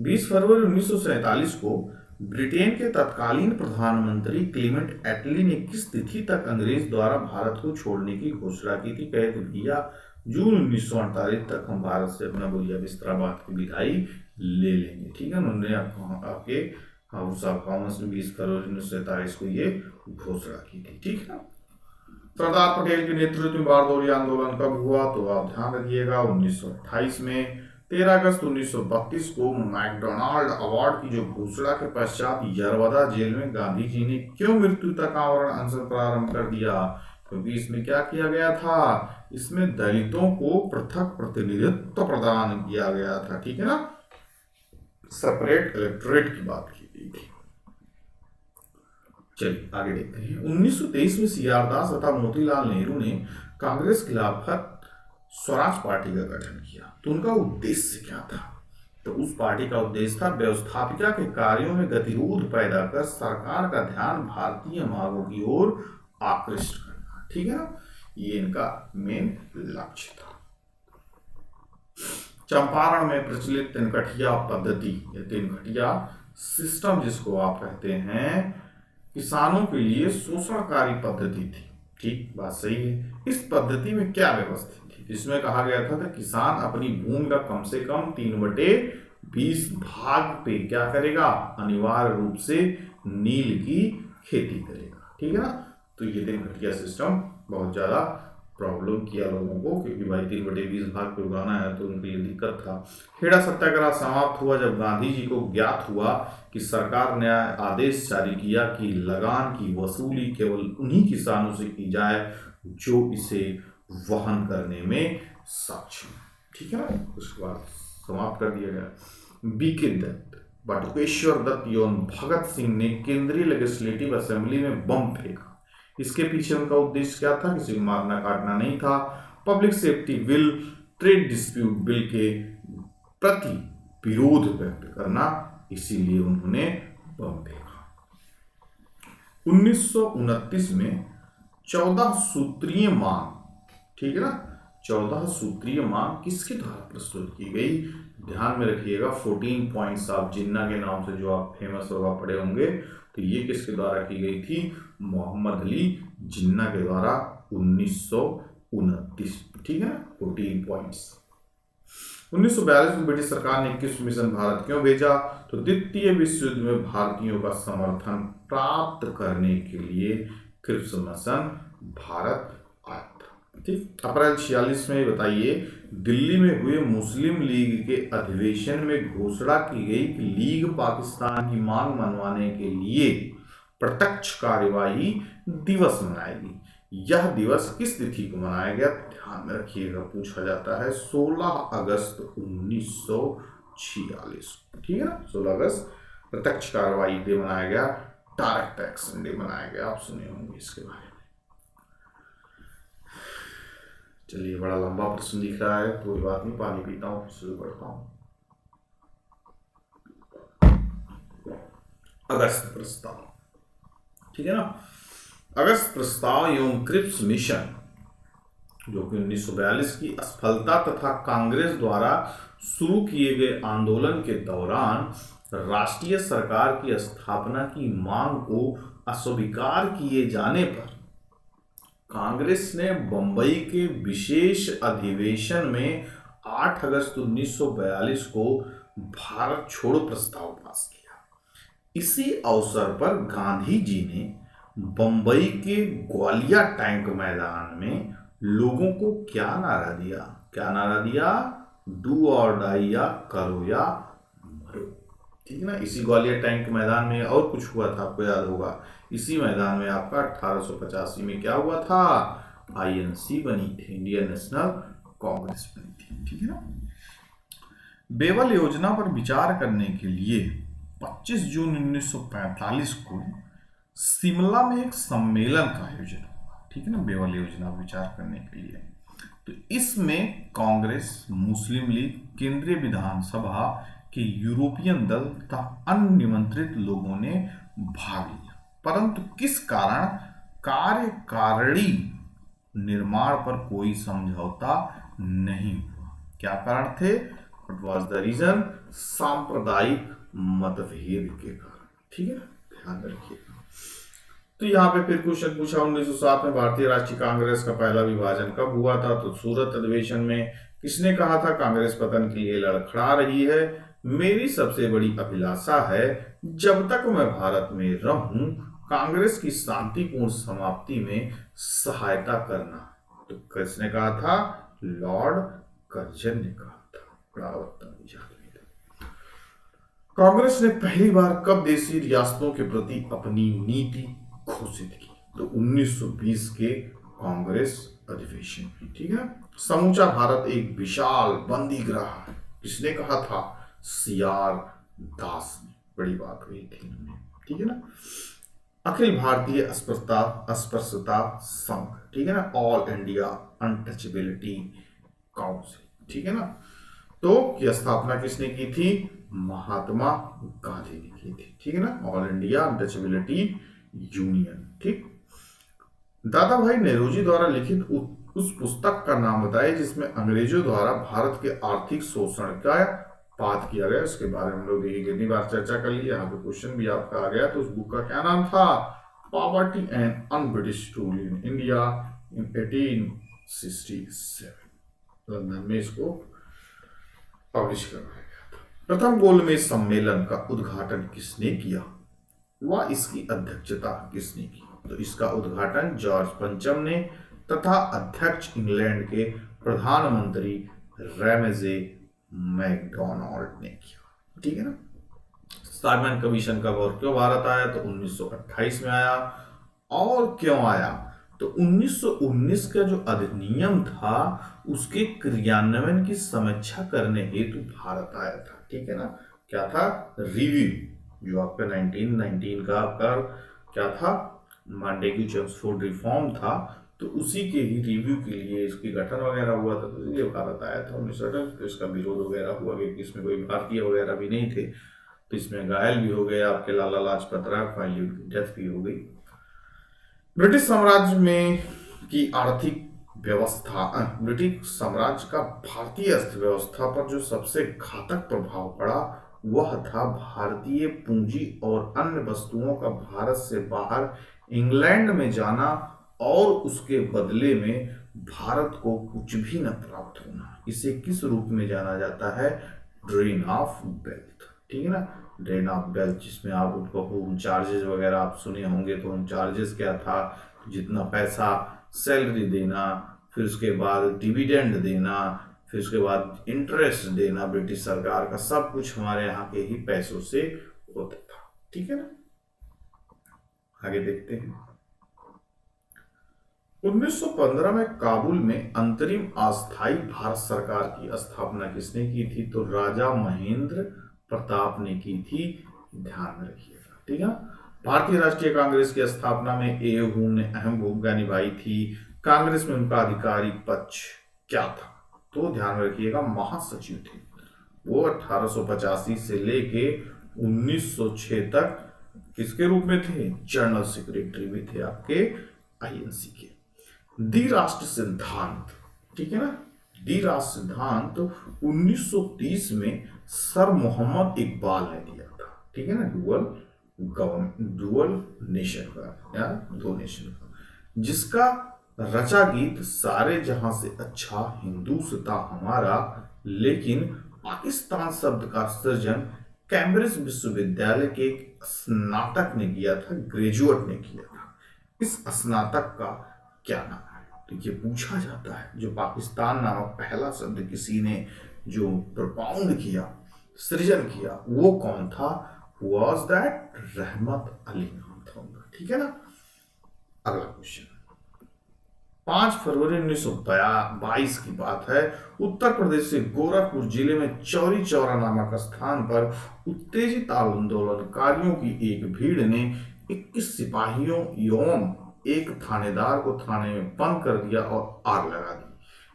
Speaker 1: 20 फरवरी 1947 को ब्रिटेन के तत्कालीन प्रधानमंत्री क्लीमेंट एटली ने किस तिथि तक अंग्रेज द्वारा भारत को छोड़ने की घोषणा की थी? कहे थे भैया जून 1948 तक हम भारत से अपना बोलिया बिस्तरा बात की विदाई ले लेंगे। ठीक है, उन्होंने आपके हाउस ऑफ कॉमन्स में 20 फरवरी 1947 को ये घोषणा की थी। ठीक है, सरदार पटेल के नेतृत्व में बारदौरी आंदोलन कब हुआ? तो आप ध्यान रखिएगा 1928 में। 13 अगस्त 1932 को मैकडोनाल्ड अवार्ड की जो घोषणा के पश्चात यरवदा जेल में गांधी जी ने क्यों मृत्यु तक आमरण अनशन प्रारंभ कर दिया? क्योंकि इसमें क्या किया गया था? इसमें दलितों को पृथक प्रतिनिधित्व प्रदान किया गया था। ठीक है ना, सेपरेट इलेक्टोरेट की बात की गई थी। चलिए आगे देखते हैं। 1923 में सीआर दास तथा मोतीलाल नेहरू ने कांग्रेस खिलाफत स्वराज पार्टी का गठन किया। तो उनका उद्देश्य क्या था? तो उस पार्टी का उद्देश्य था व्यवस्थापिका के कार्यों में गतिरोध पैदा कर सरकार का ध्यान भारतीय मांगों की ओर आकृष्ट करना। ठीक है ना, ये इनका मेन लक्ष्य था। चंपारण में प्रचलित तिनकठिया पद्धति या तिनकठिया सिस्टम जिसको आप कहते हैं, किसानों के लिए शोषणकारी पद्धति थी। ठीक, बात सही है। इस पद्धति में क्या व्यवस्थित थी? इसमें कहा गया था कि किसान अपनी भूमि का कम से कम 3/20 भाग पे क्या करेगा? अनिवार्य रूप से नील की खेती करेगा। ठीक है ना, तो ये तिनकठिया सिस्टम बहुत ज्यादा प्रॉब्लम किया लोगों को, क्योंकि भाई 3/20 भाग पे उगाना है तो उनके लिए दिक्कत था। खेड़ा सत्याग्रह समाप्त हुआ जब गांधी जी को ज्ञात हुआ कि सरकार ने आदेश जारी किया कि लगान की वसूली केवल उन्हीं किसानों से की जाए जो इसे वहन करने में सक्षम। ठीक है ना, उसके बाद समाप्त कर दिया गया। बीके दत्त, बटुकेश्वर दत्त एवं भगत सिंह ने केंद्रीय लेजिस्लेटिव असेंबली में बम फेंका। इसके पीछे उनका उद्देश्य क्या था? किसी को मारना काटना नहीं था। Public safety bill, trade dispute bill के प्रति विरोध व्यक्त करना, इसीलिए उन्होंने बम फेंका। 1929 में 14 सूत्रीय मांग, ठीक है ना, 14 सूत्रीय मांग किसके द्वारा प्रस्तुत की गई? ध्यान में रखिएगा 14 पॉइंट्स ऑफ जिन्ना के नाम से जो आप फेमस होगा पढ़े होंगे, तो ये किसके द्वारा की गई थी? मोहम्मद अली जिन्ना के द्वारा 1929। ठीक है ना, 14 पॉइंट्स। 1942 में ब्रिटिश सरकार ने 21 मिशन भारत क्यों भेजा? तो द्वितीय विश्व युद्ध में भारतीयों का समर्थन प्राप्त करने के लिए क्रिप्स मिशन भारत आया था। ठीक, अप्रैल 46 में बताइए, दिल्ली में हुए मुस्लिम लीग के अधिवेशन में घोषणा की गई कि लीग पाकिस्तान की मांग मनवाने के लिए प्रत्यक्ष कार्यवाही दिवस मनाएगी। यह दिवस किस तिथि को मनाया गया? ध्यान में रखिएगा, पूछा जाता है 16 अगस्त 1946। ठीक है ना, 16 अगस्त प्रत्यक्ष कार्यवाही डे मनाया गया, डायरेक्ट एक्शन डे मनाया गया। आप सुने होंगे इसके बारे में। चलिए, बड़ा लंबा प्रश्न दिख रहा है, कोई बात नहीं, पानी पीता हूँ फिर शुरू करता हूँ। अगस्त प्रस्ताव, ठीक है ना, अगस्त प्रस्ताव एवं क्रिप्स मिशन जो कि 1942 की असफलता तथा कांग्रेस द्वारा शुरू किए गए आंदोलन के दौरान राष्ट्रीय सरकार की स्थापना की मांग को अस्वीकार किए जाने पर कांग्रेस ने बंबई के विशेष अधिवेशन में 8 अगस्त 1942 को भारत छोड़ो प्रस्ताव पास किया। इसी अवसर पर गांधी जी ने बंबई के ग्वालिया टैंक मैदान में लोगों को क्या नारा दिया? क्या नारा दिया? डू और डाई, या करो या मरो। ठीक है ना, इसी ग्वालियर टैंक मैदान में और कुछ हुआ था, आपको याद होगा। इसी मैदान में आपका 1885 में क्या हुआ था? आईएनसी बनी थी, इंडियन नेशनल कांग्रेस बनी थी। ठीक है ना। बेवल योजना पर विचार करने के लिए 25 जून 1945 को शिमला में एक सम्मेलन का आयोजन हुआ। ठीक है ना, बेवल योजना पर विचार करने के लिए। तो इसमें कांग्रेस, मुस्लिम लीग, केंद्रीय विधानसभा के यूरोपियन दल तथा अन्य निमंत्रित लोगों ने भाग लिया, परंतु किस कारण कार्यकारिणी निर्माण पर कोई समझौता नहीं हुआ? क्या कारण थे? What was the reason? सांप्रदायिक मतभेद के कारण। ठीक है, ध्यान रखिएगा। तो यहाँ पे फिर क्वेश्चन पूछा, 1907 में भारतीय राष्ट्रीय कांग्रेस का पहला विभाजन कब हुआ था? तो सूरत अधिवेशन में। किसने कहा था कांग्रेस पतन के लिए लड़खड़ा रही है? मेरी सबसे बड़ी अभिलाषा है जब तक मैं भारत में रहूं कांग्रेस की शांतिपूर्ण समाप्ति में सहायता करना। तो किसने कहा था? लॉर्ड कर्जन ने कहा था। कांग्रेस ने पहली बार कब देशी रियासतों के प्रति अपनी नीति घोषित की? तो 1920 के कांग्रेस अधिवेशन में। ठीक है। समूचा भारत एक विशाल बंदी गृह है, किसने कहा था? सीआर दास ने। बड़ी बात हुई थी। ठीक है ना। अखिल भारतीय अस्पृश्यता संघ, ठीक है ना, ऑल इंडिया अनटचेबिलिटी काउंसिल, ठीक है ना। तो यह स्थापना किसने की थी? महात्मा गांधी ने की थी, ठीक है ना, ऑल इंडिया अनटचेबिलिटी यूनियन, ठीक। दादा भाई नेहरूजी द्वारा लिखित उस पुस्तक का नाम बताइए जिसमें अंग्रेजों द्वारा भारत के आर्थिक शोषण का बात किया गया। इसके बारे में हम लोग देखिए कितनी बार चर्चा कर ली, यहाँ पे क्वेश्चन भी आपका आ गया। तो उस बुक का क्या नाम था? Poverty and un British rule in India in 1867, London में इसको पब्लिश करवाया गया था। प्रथम गोलमेज सम्मेलन का उद्घाटन किसने किया व इसकी अध्यक्षता किसने की? तो इसका उद्घाटन जॉर्ज पंचम ने तथा अध्यक्ष इंग्लैंड के प्रधानमंत्री रेमजे मैकडोनाल्ड ने किया, ठीक है ना। साइमन कमीशन का और क्यों भारत आया? तो 1928 में आया। और क्यों आया? तो 1919 का जो अधिनियम था उसके क्रियान्वयन की समीक्षा करने हेतु भारत आया था, ठीक है ना। क्या था? रिव्यू, जो आपका 1919 का आपका क्या था? मांडेग्यू चेम्सफोर्ड रिफॉर्म था, तो उसी के ही रिव्यू के लिए इसकी गठन वगैरह हुआ था, तो इसलिए भारत आया था 1928। तो इसका विरोध वगैरह हुआ क्योंकि इसमें कोई भारतीय वगैरह भी नहीं थे, तो इसमें घायल भी हो गए आपके लाला लाजपत राय, फाइनली उनकी डेथ भी हो गई। ब्रिटिश साम्राज्य में की आर्थिक व्यवस्था, ब्रिटिश साम्राज्य का भारतीय अर्थव्यवस्था पर जो सबसे घातक प्रभाव पड़ा वह था भारतीय पूंजी और अन्य वस्तुओं का भारत से बाहर इंग्लैंड में जाना और उसके बदले में भारत को कुछ भी न प्राप्त होना। इसे किस रूप में जाना जाता है? ड्रेन ऑफ वेल्थ, ठीक है ना, ड्रेन ऑफ वेल्थ, जिसमें आप उनको होम चार्जेस वगैरह आप सुने होंगे। तो होम चार्जेस क्या था? जितना पैसा सैलरी देना, फिर उसके बाद डिविडेंड देना, फिर उसके बाद इंटरेस्ट देना ब्रिटिश सरकार का, सब कुछ हमारे यहाँ के ही पैसों से होता था, ठीक है ना। आगे देखते हैं। 1915 में काबुल में अंतरिम अस्थायी भारत सरकार की स्थापना किसने की थी? तो राजा महेंद्र प्रताप ने की थी, ध्यान में रखिएगा, ठीक है। भारतीय राष्ट्रीय कांग्रेस की स्थापना में ए हुन ने अहम भूमिका निभाई थी। कांग्रेस में उनका आधिकारिक पक्ष क्या था? तो ध्यान में रखिएगा, महासचिव थे वो। 1885 से लेके 1906 तक किसके रूप में थे? जनरल सेक्रेटरी भी थे आपके आईएनसी के। दी राष्ट्र सिद्धांत, ठीक है ना, दी राष्ट्र सिद्धांत 1930 में सर मोहम्मद इकबाल ने दिया था, ठीक है ना, डुअल नेशन का या दो नेशन का, जिसका रचा गीत सारे जहां से अच्छा हिंदुस्ता हमारा, लेकिन पाकिस्तान शब्द का सृजन कैम्ब्रिज विश्वविद्यालय के एक स्नातक ने किया था, ग्रेजुएट ने किया था। इस स्नातक का क्या नाम है? तो ये पूछा जाता है। जो पाकिस्तान नामक पहला शब्द किसी ने जो प्रोपाउंड किया, सृजन किया, वो कौन था? वॉज दैट रहमत अली नाम था उनका, ठीक है ना। अगला क्वेश्चन, 5 फरवरी 1922 की बात है। उत्तर प्रदेश से गोरखपुर जिले में चौरी चौरा नामक स्थान पर उत्तेजित आंदोलनकारियों की एक भीड़ ने 21 सिपाहियों एवं एक थानेदार को थाने में बंद कर दिया और आग लगा दी।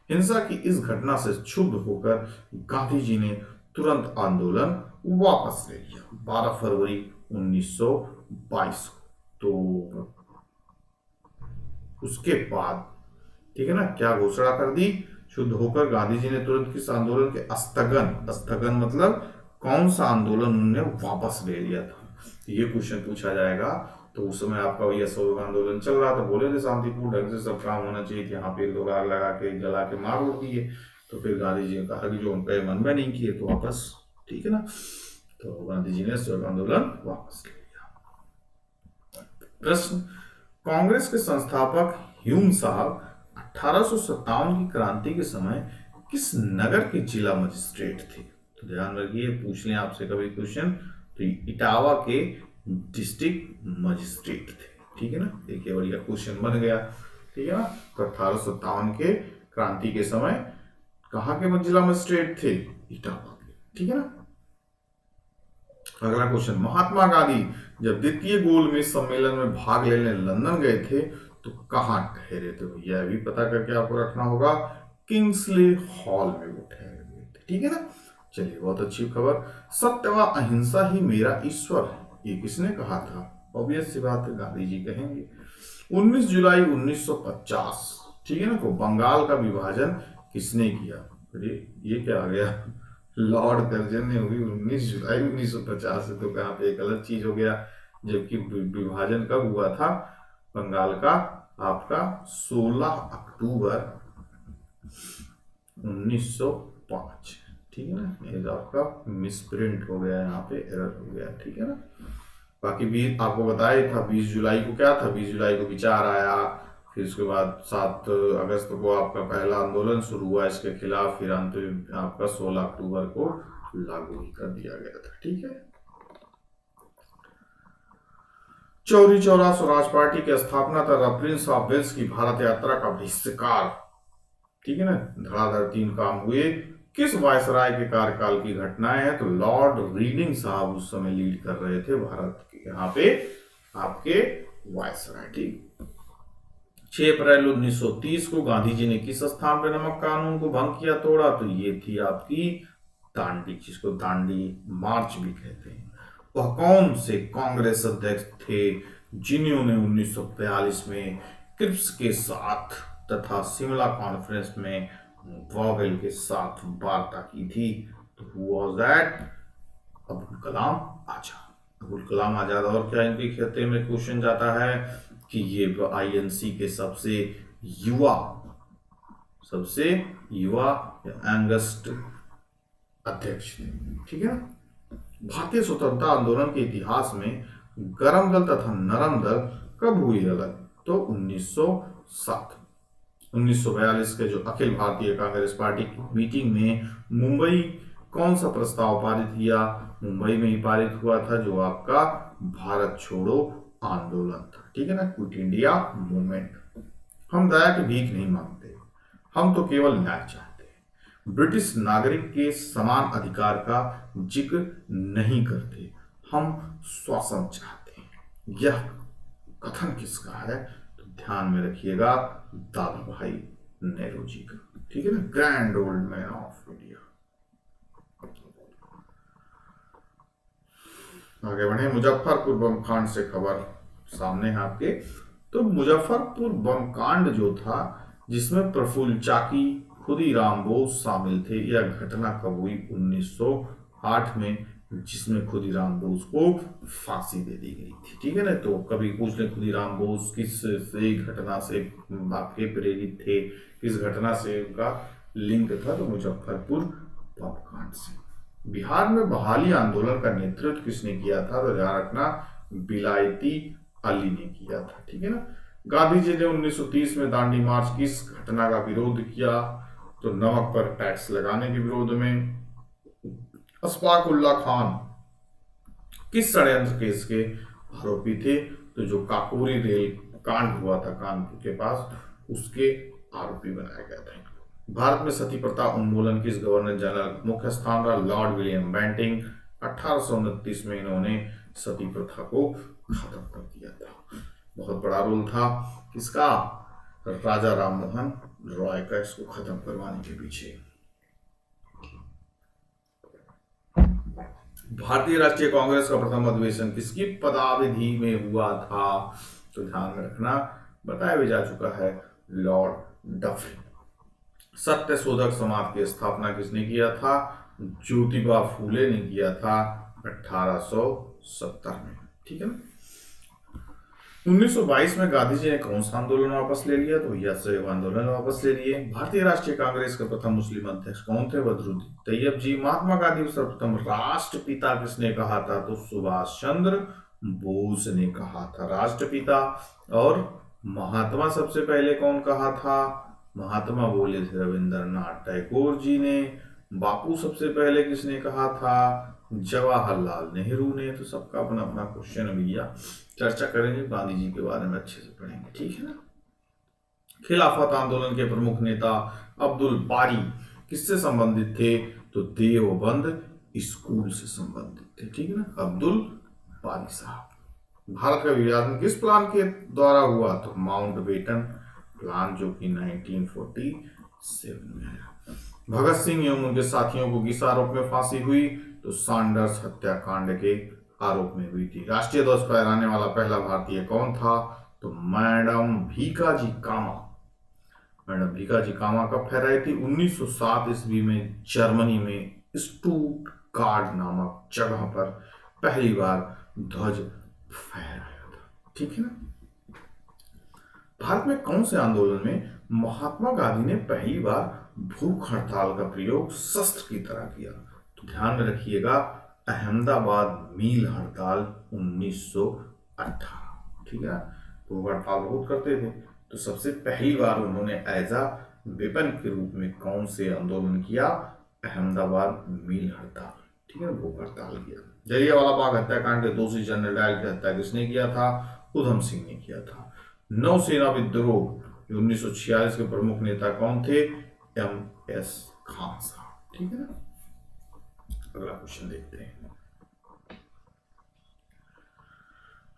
Speaker 1: हिंसा की इस घटना से क्षुब्ध होकर गांधी जी ने तुरंत आंदोलन वापस ले लिया 12 फरवरी 1922 को। तो उसके बाद, ठीक है ना, क्या घोषणा कर दी? शुद्ध होकर गांधी जी ने तुरंत किस आंदोलन के स्थगन मतलब कौन सा आंदोलन उन्होंने वापस ले लिया था? ये क्वेश्चन पूछा जाएगा। तो उस समय आपका वही असहयोग आंदोलन चल रहा था, बोले थे शांतिपूर्ण ढंग से सब काम होना चाहिए, यहाँ पे लोग आग लगा के जला के मार उड़ दिए। तो फिर गांधी जी ने कहा कि जो उनके मन में नहीं किए तो वापस, ठीक है ना। तो गांधी जी ने असहयोग आंदोलन वापस ले लिया। प्रश्न, कांग्रेस के संस्थापक ह्यूम साहब 1857 की क्रांति के समय किस नगर के जिला मजिस्ट्रेट थे? तो ध्यान रखिए, पूछ लें आपसे कभी क्वेश्चन, तो इटावा के डिस्ट्रिक्ट मजिस्ट्रेट थे, ठीक है ना। देखिए बढ़िया क्वेश्चन बन गया, ठीक है ना। तो 1857 के क्रांति के समय कहाँ के जिला मजिस्ट्रेट थे? इटावा के, ठीक है ना। अगला क्वेश्चन, महात्मा गांधी जब द्वितीय गोलमेज सम्मेलन में भाग लेने लंदन गए थे तो कहाँ ठहरे थे भैया, अभी पता करके आपको रखना होगा। किंग्सले हॉल में वो ठहरे हुए थे, ठीक है ना। चलिए, बहुत अच्छी खबर। सत्य व अहिंसा ही मेरा ईश्वर है, ये किसने कहा था? ऑब्वियस सी बात है, गांधी जी कहेंगे। 19 जुलाई 1950, ठीक है ना, को बंगाल का विभाजन किसने किया? अरे ये क्या आ गया, लॉर्ड कर्जन ने हुई 19 जुलाई 1950 से, तो कहाँ पे एक गलत चीज हो गया। जबकि विभाजन कब हुआ था बंगाल का? आपका 16 अक्टूबर 1905, ठीक है ना। ये आपका मिसप्रिंट हो गया, यहाँ पे एरर हो गया, ठीक है ना। बाकी 20 आपको बताया था 20 जुलाई को क्या था, 20 जुलाई को विचार आया, फिर उसके बाद 7 अगस्त को आपका पहला आंदोलन शुरू हुआ इसके खिलाफ, फिर अंत में आपका 16 अक्टूबर को लागू ही कर दिया गया था, ठीक है। चौरी चौरा स्वराज पार्टी की स्थापना तथा प्रिंस ऑफ वेल्स की भारत यात्रा का बहिष्कार, ठीक है ना, धड़ाधड़ 3 काम हुए। किस वायसराय के कार्यकाल की घटनाएं हैं? तो लॉर्ड रीडिंग साहब उस समय लीड कर रहे थे भारत के यहाँ पे आपके वायसराय, ठीक। 6 अप्रैल 1930 को गांधी जी ने किस स्थान पर नमक कानून को भंग किया, तोड़ा? तो ये थी आपकी दांडी, जिसको दांडी मार्च भी कहते हैं। वह कौन से कांग्रेस अध्यक्ष थे जिन्होंने 1942 में क्रिप्स के साथ तथा शिमला कॉन्फ्रेंस में वॉवेल के साथ वार्ता की थी? तो who was that? Abul Kalam Azad. Abul Kalam Azad. और क्या इनके खाते में क्वेश्चन जाता है कि ये आईएनसी के सबसे युवा यंगेस्ट अध्यक्ष थे, ठीक है ना। भारतीय स्वतंत्रता आंदोलन के इतिहास में गरम दल तथा नरम दल कब हुई अलग? तो 1907। 1942 के जो अखिल भारतीय कांग्रेस पार्टी की मीटिंग में मुंबई कौन सा प्रस्ताव पारित किया? मुंबई में ही पारित हुआ था जो आपका भारत छोड़ो आंदोलन था, ठीक है ना, क्विट इंडिया मूवमेंट। हम दया की भीख नहीं मांगते, हम तो केवल न्याय चाहते हैं। ब्रिटिश नागरिक के समान अधिकार का जिक्र नहीं करते, हम शासन चाहते हैं। यह कथन किसका है? तो ध्यान में रखिएगा, दादा भाई नेहरू जी का, ठीक है ना, grand old man of India. आगे बढ़े, मुजफ्फरपुर बम कांड से खबर सामने है आपके। तो मुजफ्फरपुर बम कांड जो था जिसमें प्रफुल्ल चाकी, खुदीराम बोस शामिल थे, यह घटना कब हुई? 1908 में, जिसमें खुदीराम बोस को फांसी दे दी गई थी, ठीक है ना। तो कभी पूछ ले खुदीराम बोस किस से घटना से आपके प्रेरित थे, किस घटना से उनका लिंक था? तो मुजफ्फरपुर बम कांड से। बिहार में बहाली आंदोलन का नेतृत्व किसने किया था? तो ध्यान रखना, विलायती अली ने किया था, ठीक है ना। गांधी जी ने 1930 में दांडी मार्च किस घटना का विरोध किया? तो नमक पर टैक्स लगाने के विरोध में। अशफाक उल्ला खान किस षड्यंत्र केस के आरोपी थे? तो जो काकोरी रेल कांड हुआ था कानपुर के पास, उसके आरोपी बनाया गया था। भारत में सती प्रथा उन्मूलन किस गवर्नर जनरल मुख्य स्थान रहा? Lord William Bentinck. 1829 में इन्होंने सती प्रथा को खत्म कर दिया था। बहुत बड़ा रोल था किसका? राजा राम मोहन रॉय का, इसको खत्म करवाने के पीछे। भारतीय राष्ट्रीय कांग्रेस का प्रथम अधिवेशन किसकी पदावधि में हुआ था? तो ध्यान में रखना, बताया भी जा चुका है, लॉर्ड डफरिन। सत्य शोधक समाज की स्थापना किसने किया था? ज्योतिबा फूले ने किया था 1870 में, ठीक है ना। 1922 में गांधी जी ने कौन सा आंदोलन वापस ले लिया? तो यह असहयोग आंदोलन वापस ले लिए। भारतीय राष्ट्रीय कांग्रेस के प्रथम मुस्लिम अध्यक्ष कौन थे? बदरुद्दीन तैयब जी। महात्मा गांधी को सर्वप्रथम राष्ट्रपिता किसने कहा था? तो सुभाष चंद्र बोस ने कहा था राष्ट्रपिता। और महात्मा सबसे पहले कौन कहा था? महात्मा बोले थे रविंद्रनाथ टैगोर जी ने। बापू सबसे पहले किसने कहा था? जवाहरलाल नेहरू ने। तो सबका अपना अपना क्वेश्चन भैया, चर्चा करेंगे, गांधी जी के बारे में अच्छे से पढ़ेंगे, ठीक है ना। खिलाफत आंदोलन के प्रमुख नेता अब्दुल बारी किससे संबंधित थे? तो देवबंद स्कूल से संबंधित थे, ठीक है ना, अब्दुल बारी साहब। भारत का विभाजन किस प्लान के द्वारा हुआ? तो माउंटबेटन प्लान, जो कि 1947 में है। भगत सिंह एवं उनके साथियों को किस आरोप में फांसी हुई? तो सैंडर्स हत्याकांड के आरोप में हुई थी। राष्ट्रीय ध्वज फहराने वाला पहला भारतीय कौन था? तो मैडम भीकाजी कामा। मैडम भीकाजी कामा कब फहराई थी? 1907 ईस्वी में जर्मनी में स्टुटगार्ट नामक जगह पर पहली बार ध्वज फहराया था। ठीक है ना। भारत में कौन से आंदोलन में महात्मा गांधी ने पहली बार भूख हड़ताल का प्रयोग शस्त्र की तरह किया? तो ध्यान में रखिएगा, अहमदाबाद मील हड़ताल 1918। ठीक है। भूख हड़ताल बहुत करते थे, तो सबसे पहली बार उन्होंने एज अ वेपन के रूप में कौन से आंदोलन किया? अहमदाबाद मील हड़ताल। ठीक है, भूख हड़ताल किया। जलियांवाला बाग हत्याकांड के दोषी जनरल डायल की हत्या किसने किया था? उधम सिंह ने किया था। नौसेना विद्रोह 1946 के प्रमुख नेता कौन थे? MS खान साहब। ठीक है ना। अगला क्वेश्चन देखते हैं।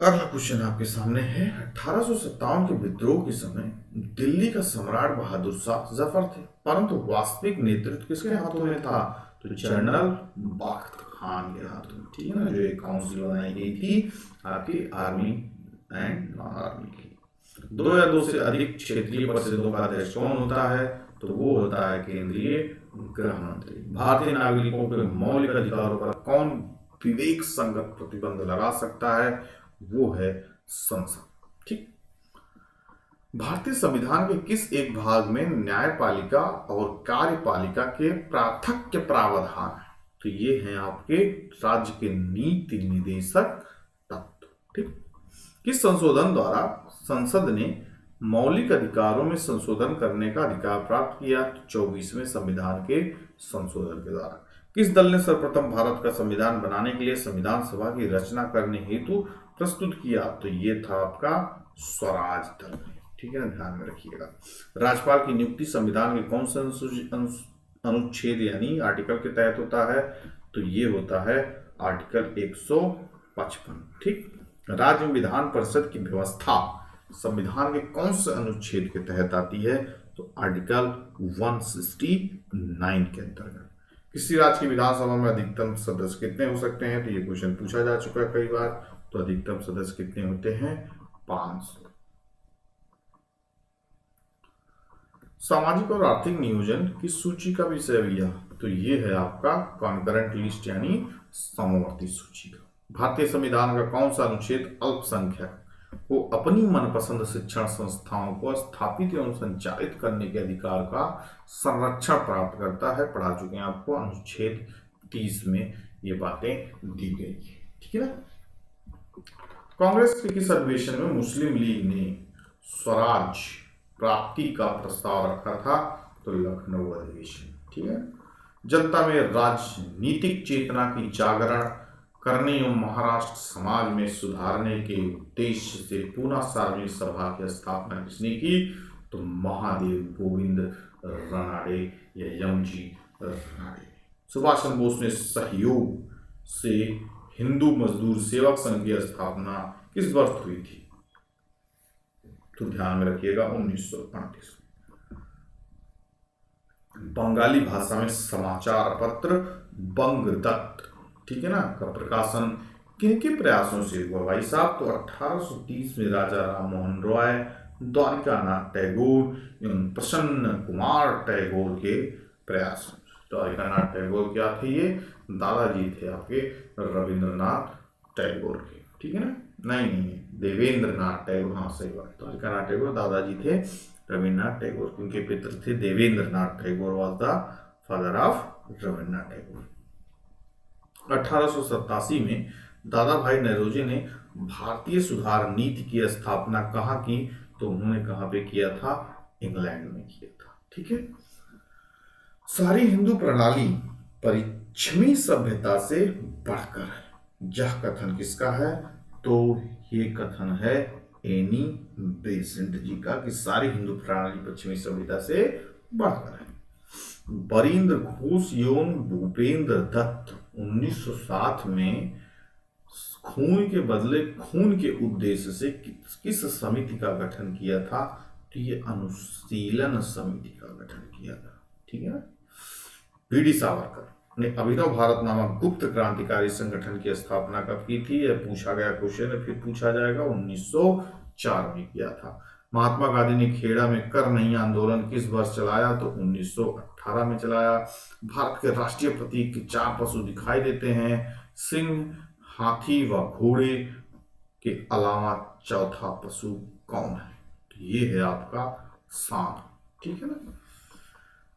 Speaker 1: अगला क्वेश्चन आपके सामने है। 1857 के विद्रोह के समय दिल्ली का सम्राट बहादुर शाह जफर थे, परंतु वास्तविक नेतृत्व किसके हाथों में था? तो जनरल बख्त खान के हाथों में। ठीक है ना। जो एक काउंसिल बनाई गई थी आपकी आर्मी एंड नॉन आर्मी की। दो या दो से अधिक क्षेत्रीय परिषदों का अध्यक्ष कौन होता है? तो वो होता है केंद्रीय गृह मंत्री। भारतीय नागरिकों के मौलिक अधिकारों पर कौन विवेक संगत प्रतिबंध लगा सकता है? वो है संसद। ठीक। भारतीय संविधान के किस एक भाग में न्यायपालिका और कार्यपालिका के पार्थक्य प्रावधान है? तो ये हैं आपके राज्य के नीति निदेशक तत्व। ठीक। किस संशोधन द्वारा संसद ने मौलिक अधिकारों में संशोधन करने का अधिकार प्राप्त किया? 24वें संविधान के संशोधन के द्वारा। किस दल ने सर्वप्रथम भारत का संविधान बनाने के लिए संविधान सभा की रचना करने हेतु प्रस्तुत किया? तो ये था आपका स्वराज दल। ठीक है ना, ध्यान में रखिएगा। राज्यपाल की नियुक्ति संविधान के कौन से अनुच्छेद यानी आर्टिकल के तहत होता है? तो ये होता है आर्टिकल 155। ठीक। राज्य विधान परिषद की व्यवस्था संविधान के कौन से अनुच्छेद के तहत आती है? तो आर्टिकल 169 के अंतर्गत। किसी राज्य की विधानसभा में अधिकतम सदस्य कितने हो सकते हैं? तो ये क्वेश्चन पूछा जा चुका है कई बार। तो अधिकतम सदस्य कितने होते हैं? 500। सामाजिक और आर्थिक नियोजन की सूची का विषय भैया, तो ये है आपका कॉन्करेंट लिस्ट यानी समवर्ती सूची का। भारतीय संविधान का कौन सा अनुच्छेद अल्पसंख्यक को अपनी मनपसंद शिक्षण संस्थाओं को स्थापित एवं संचालित करने के अधिकार का संरक्षण प्राप्त करता है? पढ़ा चुके हैं आपको, अनुच्छेद 30 में ये बातें दी गई है। ठीक है ना। कांग्रेस के किस अधिवेशन में मुस्लिम लीग ने स्वराज प्राप्ति का प्रस्ताव रखा था? तो लखनऊ अधिवेशन। ठीक है। जनता में राजनीतिक चेतना की जागरण करने एवं महाराष्ट्र समाज में सुधारने के उद्देश्य से पूना सार्वजनिक सभा की स्थापना किसने की? तो महादेव गोविंद रानडे या यमजी रानडे। सुभाष चंद्र बोस ने सहयोग से हिंदू मजदूर सेवक संघ की स्थापना किस वर्ष हुई थी? तो ध्यान में रखिएगा 1938। बंगाली भाषा में समाचार पत्र बंगदत्त, ठीक है ना, का प्रकाशन किनके प्रयासों से हुआ भाई साहब? तो 1830 में राजा राम मोहन रॉय, द्वारिकानाथ टैगोर एवं प्रसन्न कुमार टैगोर के प्रयास। द्वारिकानाथ टैगोर क्या थे? ये दादाजी थे आपके रविंद्रनाथ टैगोर के। ठीक है ना। नहीं, देवेंद्रनाथ टैगोर। हाँ सही बात। द्वारिकानाथ टैगोर दादाजी थे, रविन्द्रनाथ टैगोर उनके पितर थे। Devendranath Tagore was the father of Rabindranath Tagore. 1887 में दादा भाई नौरोजी ने भारतीय सुधार नीति की स्थापना कहाँ की? तो उन्होंने कहाँ पे किया था? इंग्लैंड में किया था। ठीक है। सारी हिंदू प्रणाली परिश्रमी सभ्यता से बढ़कर है, यह कथन किसका है? तो ये कथन है एनी बेसेंट जी का कि सारी हिंदू प्रणाली पश्चिमी सभ्यता से बढ़कर है। बरिंद्र घोष एवं भूपेंद्र दत्त 1907 में खून के बदले खून के उद्देश्य से किस समिति का गठन किया था? तो ये अनुशीलन समिति का गठन किया था। ठीक है ना। बीडी सावरकर ने अभिनव भारत नामक गुप्त क्रांतिकारी संगठन की स्थापना कब की थी? यह पूछा गया क्वेश्चन है, फिर पूछा जाएगा। 1904 में किया था। महात्मा गांधी ने खेड़ा में कर नहीं आंदोलन किस वर्ष चलाया? तो 1918 में चलाया। भारत के राष्ट्रीय प्रतीक के 4 पशु दिखाई देते हैं, सिंह, हाथी व घोड़े के अलावा चौथा पशु कौन है? तो ये है आपका सांप। ठीक है ना।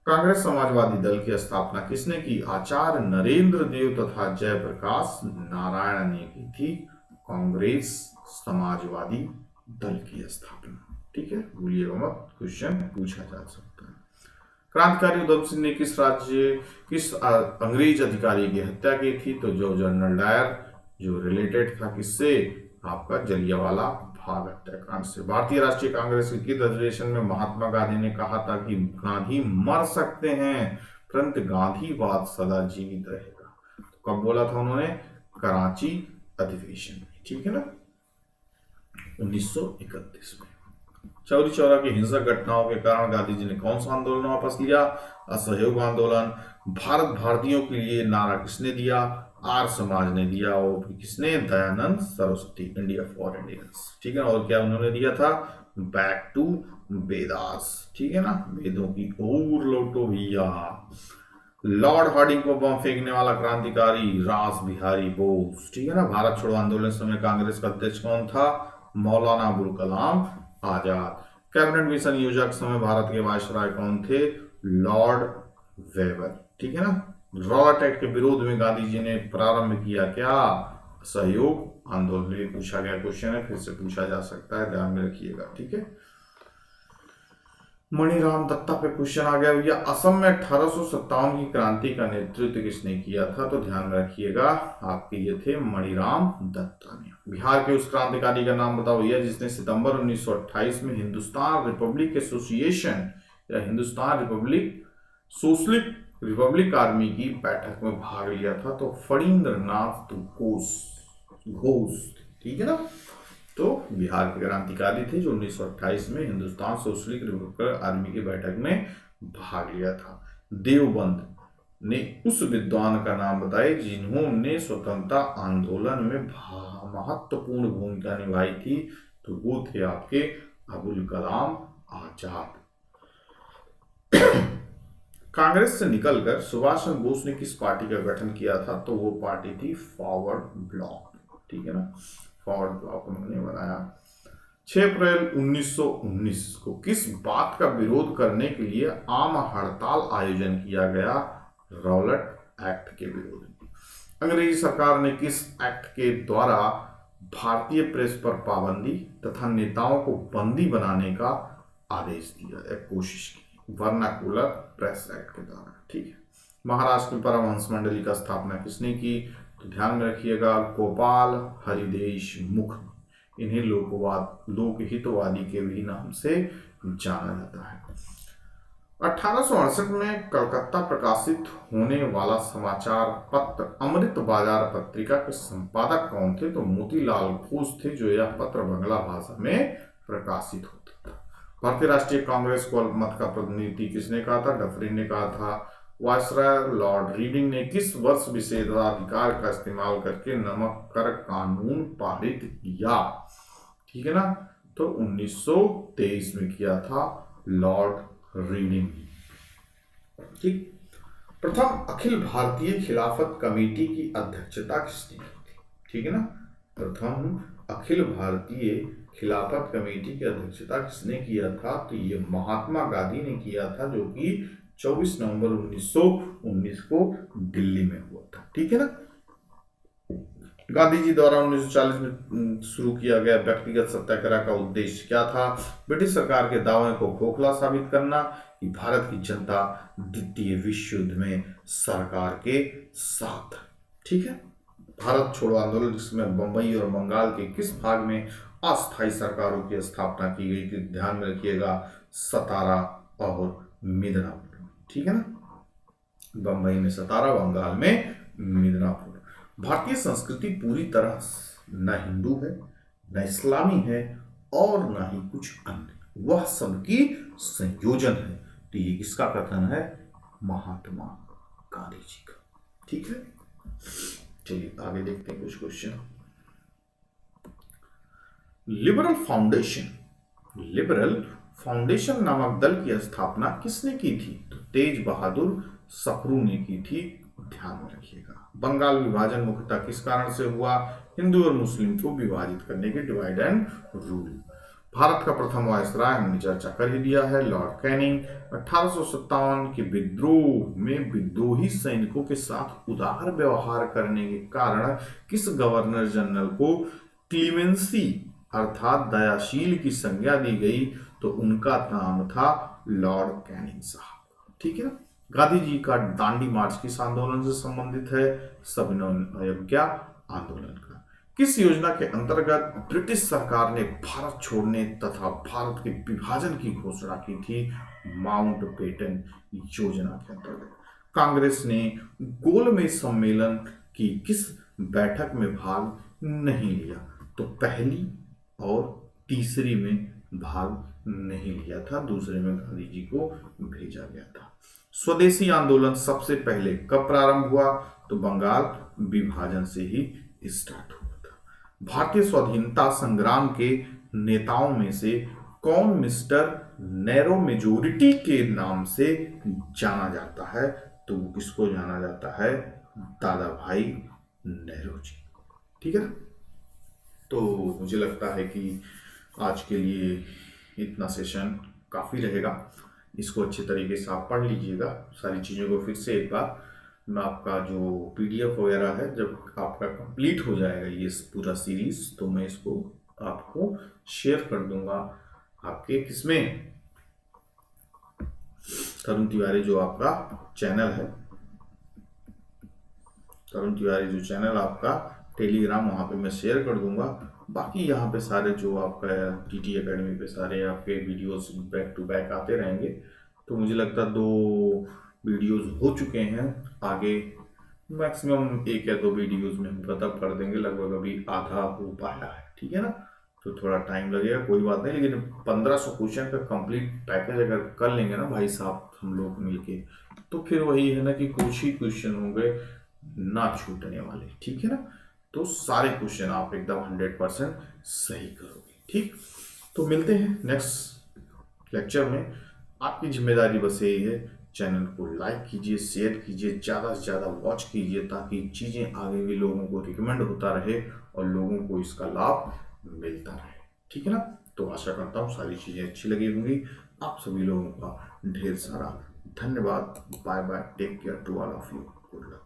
Speaker 1: कांग्रेस समाजवादी दल की स्थापना किसने की? आचार्य नरेंद्र देव तथा जयप्रकाश नारायण ने की थी कांग्रेस समाजवादी दल की स्थापना। ठीक है, भूलिएगा मत, क्वेश्चन पूछा जा सकता है। क्रांतिकारी उधम सिंह ने किस अंग्रेज अधिकारी की हत्या की थी? तो जो जनरल डायर, जो रिलेटेड था किससे? आपका जलियांवाला बाग हत्याकांड से। भारतीय राष्ट्रीय कांग्रेस के किस अधिवेशन में महात्मा गांधी ने कहा था कि गांधी मर सकते हैं परंतु गांधीवाद सदा जीवित रहेगा? तो कब बोला था उन्होंने? कराची अधिवेशन में। ठीक है ना, 1931 में। चौरी चौरा की हिंसक घटनाओं के कारण गांधी जी ने कौन सा आंदोलन वापस लिया? असहयोग आंदोलन। भारत भारतीयों के लिए नारा किसने दिया? आर्य समाज ने दिया। और किसने? Dayanand Saraswati, India for Indians. ठीक है ना। और क्या उन्होंने दिया था? Back to Vedas. ठीक है ना, वेदों की ओर लौटो भैया। लॉर्ड हार्डिंग को बम फेंकने वाला क्रांतिकारी रास बिहारी बोस। ठीक है ना। भारत छोड़ो आंदोलन समय कांग्रेस का अध्यक्ष कौन था? मौलाना अबुल कलाम आजाद। कैबिनेट मिशन योजक समय भारत के वायसराय कौन थे? Lord weber. ठीक है ना। रॉलेट एक्ट के विरोध में गांधी जी ने प्रारंभ किया क्या? सहयोग आंदोलन। ये पूछा गया क्वेश्चन है, फिर से पूछा जा सकता है, ध्यान में रखिएगा। ठीक है। मणिराम दत्ता पे क्वेश्चन आ गया भैया। असम में 1857 की क्रांति का नेतृत्व किसने किया था? तो ध्यान में रखिएगा, आपके ये थे मणिराम दत्ता ने। बिहार के उस क्रांतिकारी का नाम बताओ भैया जिसने सितंबर 1928 में हिंदुस्तान रिपब्लिक एसोसिएशन या Hindustan Republic socialist Republic army की बैठक में भाग लिया था? तो फणींद्रनाथ घोष। ठीक है ना। तो बिहार के क्रांतिकारी थे जो 1928 में हिंदुस्तान सोशलिस्ट रिपब्लिक आर्मी की बैठक में भाग लिया था। देवबंद ने उस विद्वान का नाम बताए जिन्होंने स्वतंत्रता आंदोलन में महत्वपूर्ण भूमिका निभाई थी? तो वो थे आपके अबुल कलाम आजाद। कांग्रेस से निकलकर सुभाष चंद्र बोस ने किस पार्टी का गठन किया था? तो वो पार्टी थी फॉरवर्ड ब्लॉक। ठीक है ना, फॉरवर्ड ब्लॉक उन्होंने बनाया। 6 अप्रैल 1919 को किस बात का विरोध करने के लिए आम हड़ताल आयोजन किया गया? रॉलेट एक्ट के विरोध में। अंग्रेजी सरकार ने किस एक्ट के द्वारा भारतीय प्रेस पर पाबंदी तथा नेताओं को बंदी बनाने का आदेश दिया या कोशिश की? वर्नाकुलर प्रेस एक्ट के द्वारा। ठीक है। महाराष्ट्र की परमहंस मंडली का स्थापना किसने की? तो ध्यान में रखिएगा, गोपाल हरिदेश मुख। इन्हें लोकहितवादी के भी नाम से जाना जाता है। 1868 में कलकत्ता प्रकाशित होने वाला समाचार पत्र अमृत बाजार पत्रिका के संपादक कौन थे? तो मोतीलाल घोष थे, जो यह पत्र बांग्ला भाषा में प्रकाशित होता था। भारतीय राष्ट्रीय कांग्रेस को अल्पमत का प्रतिनिधि किसने कहा था? डफरिन ने कहा था। वायसराय लॉर्ड रीडिंग ने किस वर्ष विशेषाधिकार का इस्तेमाल करके नमक कर कानून पारित किया? ठीक है ना। तो 1923 में किया था लॉर्ड रीडिंग। ठीक। प्रथम अखिल भारतीय खिलाफत कमेटी की अध्यक्षता किसने की थी? ठीक है ना। प्रथम अखिल भारतीय खिलाफत कमेटी की अध्यक्षता किसने किया था? तो ये महात्मा गांधी ने किया था, जो कि 24 नवंबर 1919 को दिल्ली में हुआ था। ठीक है ना। गांधी जी द्वारा 1940 में शुरू किया गया व्यक्तिगत सत्याग्रह का उद्देश्य क्या था? ब्रिटिश सरकार के दावे को खोखला साबित करना कि भारत की जनता द्वितीय विश्व युद्ध में सरकार के साथ। ठीक है। भारत छोड़ो आंदोलन जिसमें बंबई और बंगाल के किस भाग में अस्थायी सरकारों की स्थापना की गई थी? ध्यान में रखिएगा, सतारा और मिदनापुर। ठीक है ना। बंबई में सतारा, बंगाल में मिदनापुर। भारतीय संस्कृति पूरी तरह न हिंदू है, न इस्लामी है और न ही कुछ अन्य, वह सबकी संयोजन है। तो ये किसका कथन है? महात्मा गांधी जी का। ठीक है, चलिए आगे देखते हैं कुछ क्वेश्चन। लिबरल फाउंडेशन नामक दल की स्थापना किसने की थी? तो तेज बहादुर सप्रू ने की थी, ध्यान में रखिएगा। बंगाल विभाजन मुख्यतः किस कारण से हुआ? हिंदू और मुस्लिम को विभाजित करने के, डिवाइड एंड रूल। भारत का प्रथम वायसराय हमने चर्चा कर ही दिया है, लॉर्ड कैनिंग। 1857 के विद्रोह में विद्रोही सैनिकों के साथ उदार व्यवहार करने के कारण किस गवर्नर जनरल को क्लीमेंसी अर्थात दयाशील की संज्ञा दी गई? तो उनका नाम था लॉर्ड कैनिंग साहब। ठीक है ना। गांधी जी का दांडी मार्च किस आंदोलन से संबंधित है? सविनय अवज्ञा आंदोलन का। किस योजना के अंतर्गत ब्रिटिश सरकार ने भारत छोड़ने तथा भारत के विभाजन की घोषणा की थी? माउंटबेटन योजना के अंतर्गत। कांग्रेस ने गोलमेज सम्मेलन की किस बैठक में भाग नहीं लिया? तो पहली और तीसरी में भाग नहीं लिया था, दूसरे में गांधी जी को भेजा गया था। स्वदेशी आंदोलन सबसे पहले कब प्रारंभ हुआ? तो बंगाल विभाजन से ही स्टार्ट हुआ था। भारतीय स्वाधीनता संग्राम के नेताओं में से कौन मिस्टर नैरो मेजोरिटी के नाम से जाना जाता है? तो किसको जाना जाता है? दादा भाई नेहरू ठीक है ना। तो मुझे लगता है कि आज के लिए इतना सेशन काफ़ी रहेगा। इसको अच्छे तरीके से आप पढ़ लीजिएगा, सारी चीज़ों को फिर से एक बार। मैं आपका जो पीडीएफ वगैरह है, जब आपका कंप्लीट हो जाएगा ये पूरा सीरीज, तो मैं इसको आपको शेयर कर दूंगा आपके किसमें, तरुण तिवारी जो आपका चैनल है, तरुण तिवारी जो चैनल आपका टेलीग्राम, वहाँ पे मैं शेयर कर दूंगा। बाकी यहाँ पे सारे जो आपका टीटी एकेडमी पे सारे आपके वीडियोस बैक टू बैक आते रहेंगे। तो मुझे लगता है 2 वीडियोस हो चुके हैं, आगे मैक्सिमम 1 या 2 वीडियोस में हम खत्म कर देंगे, लगभग अभी आधा हो पाया है। ठीक है ना। तो थोड़ा टाइम लगेगा, कोई बात नहीं, लेकिन 1500 क्वेश्चन का कंप्लीट पैकेज अगर कर लेंगे ना भाई साहब हम लोग मिलके, तो फिर वही है ना कि कुछ ही क्वेश्चन होंगे ना छूटने वाले। ठीक है ना। तो सारे क्वेश्चन आप एकदम 100% सही करोगे। ठीक, तो मिलते हैं नेक्स्ट लेक्चर में। आपकी जिम्मेदारी बस यही है, चैनल को लाइक कीजिए, शेयर कीजिए, ज़्यादा से ज़्यादा वॉच कीजिए, ताकि चीज़ें आगे भी लोगों को रिकमेंड होता रहे और लोगों को इसका लाभ मिलता रहे। ठीक है ना। तो आशा करता हूँ सारी चीज़ें अच्छी लगी होंगी। आप सभी लोगों का ढेर सारा धन्यवाद। Bye bye, take care to all of you, good luck.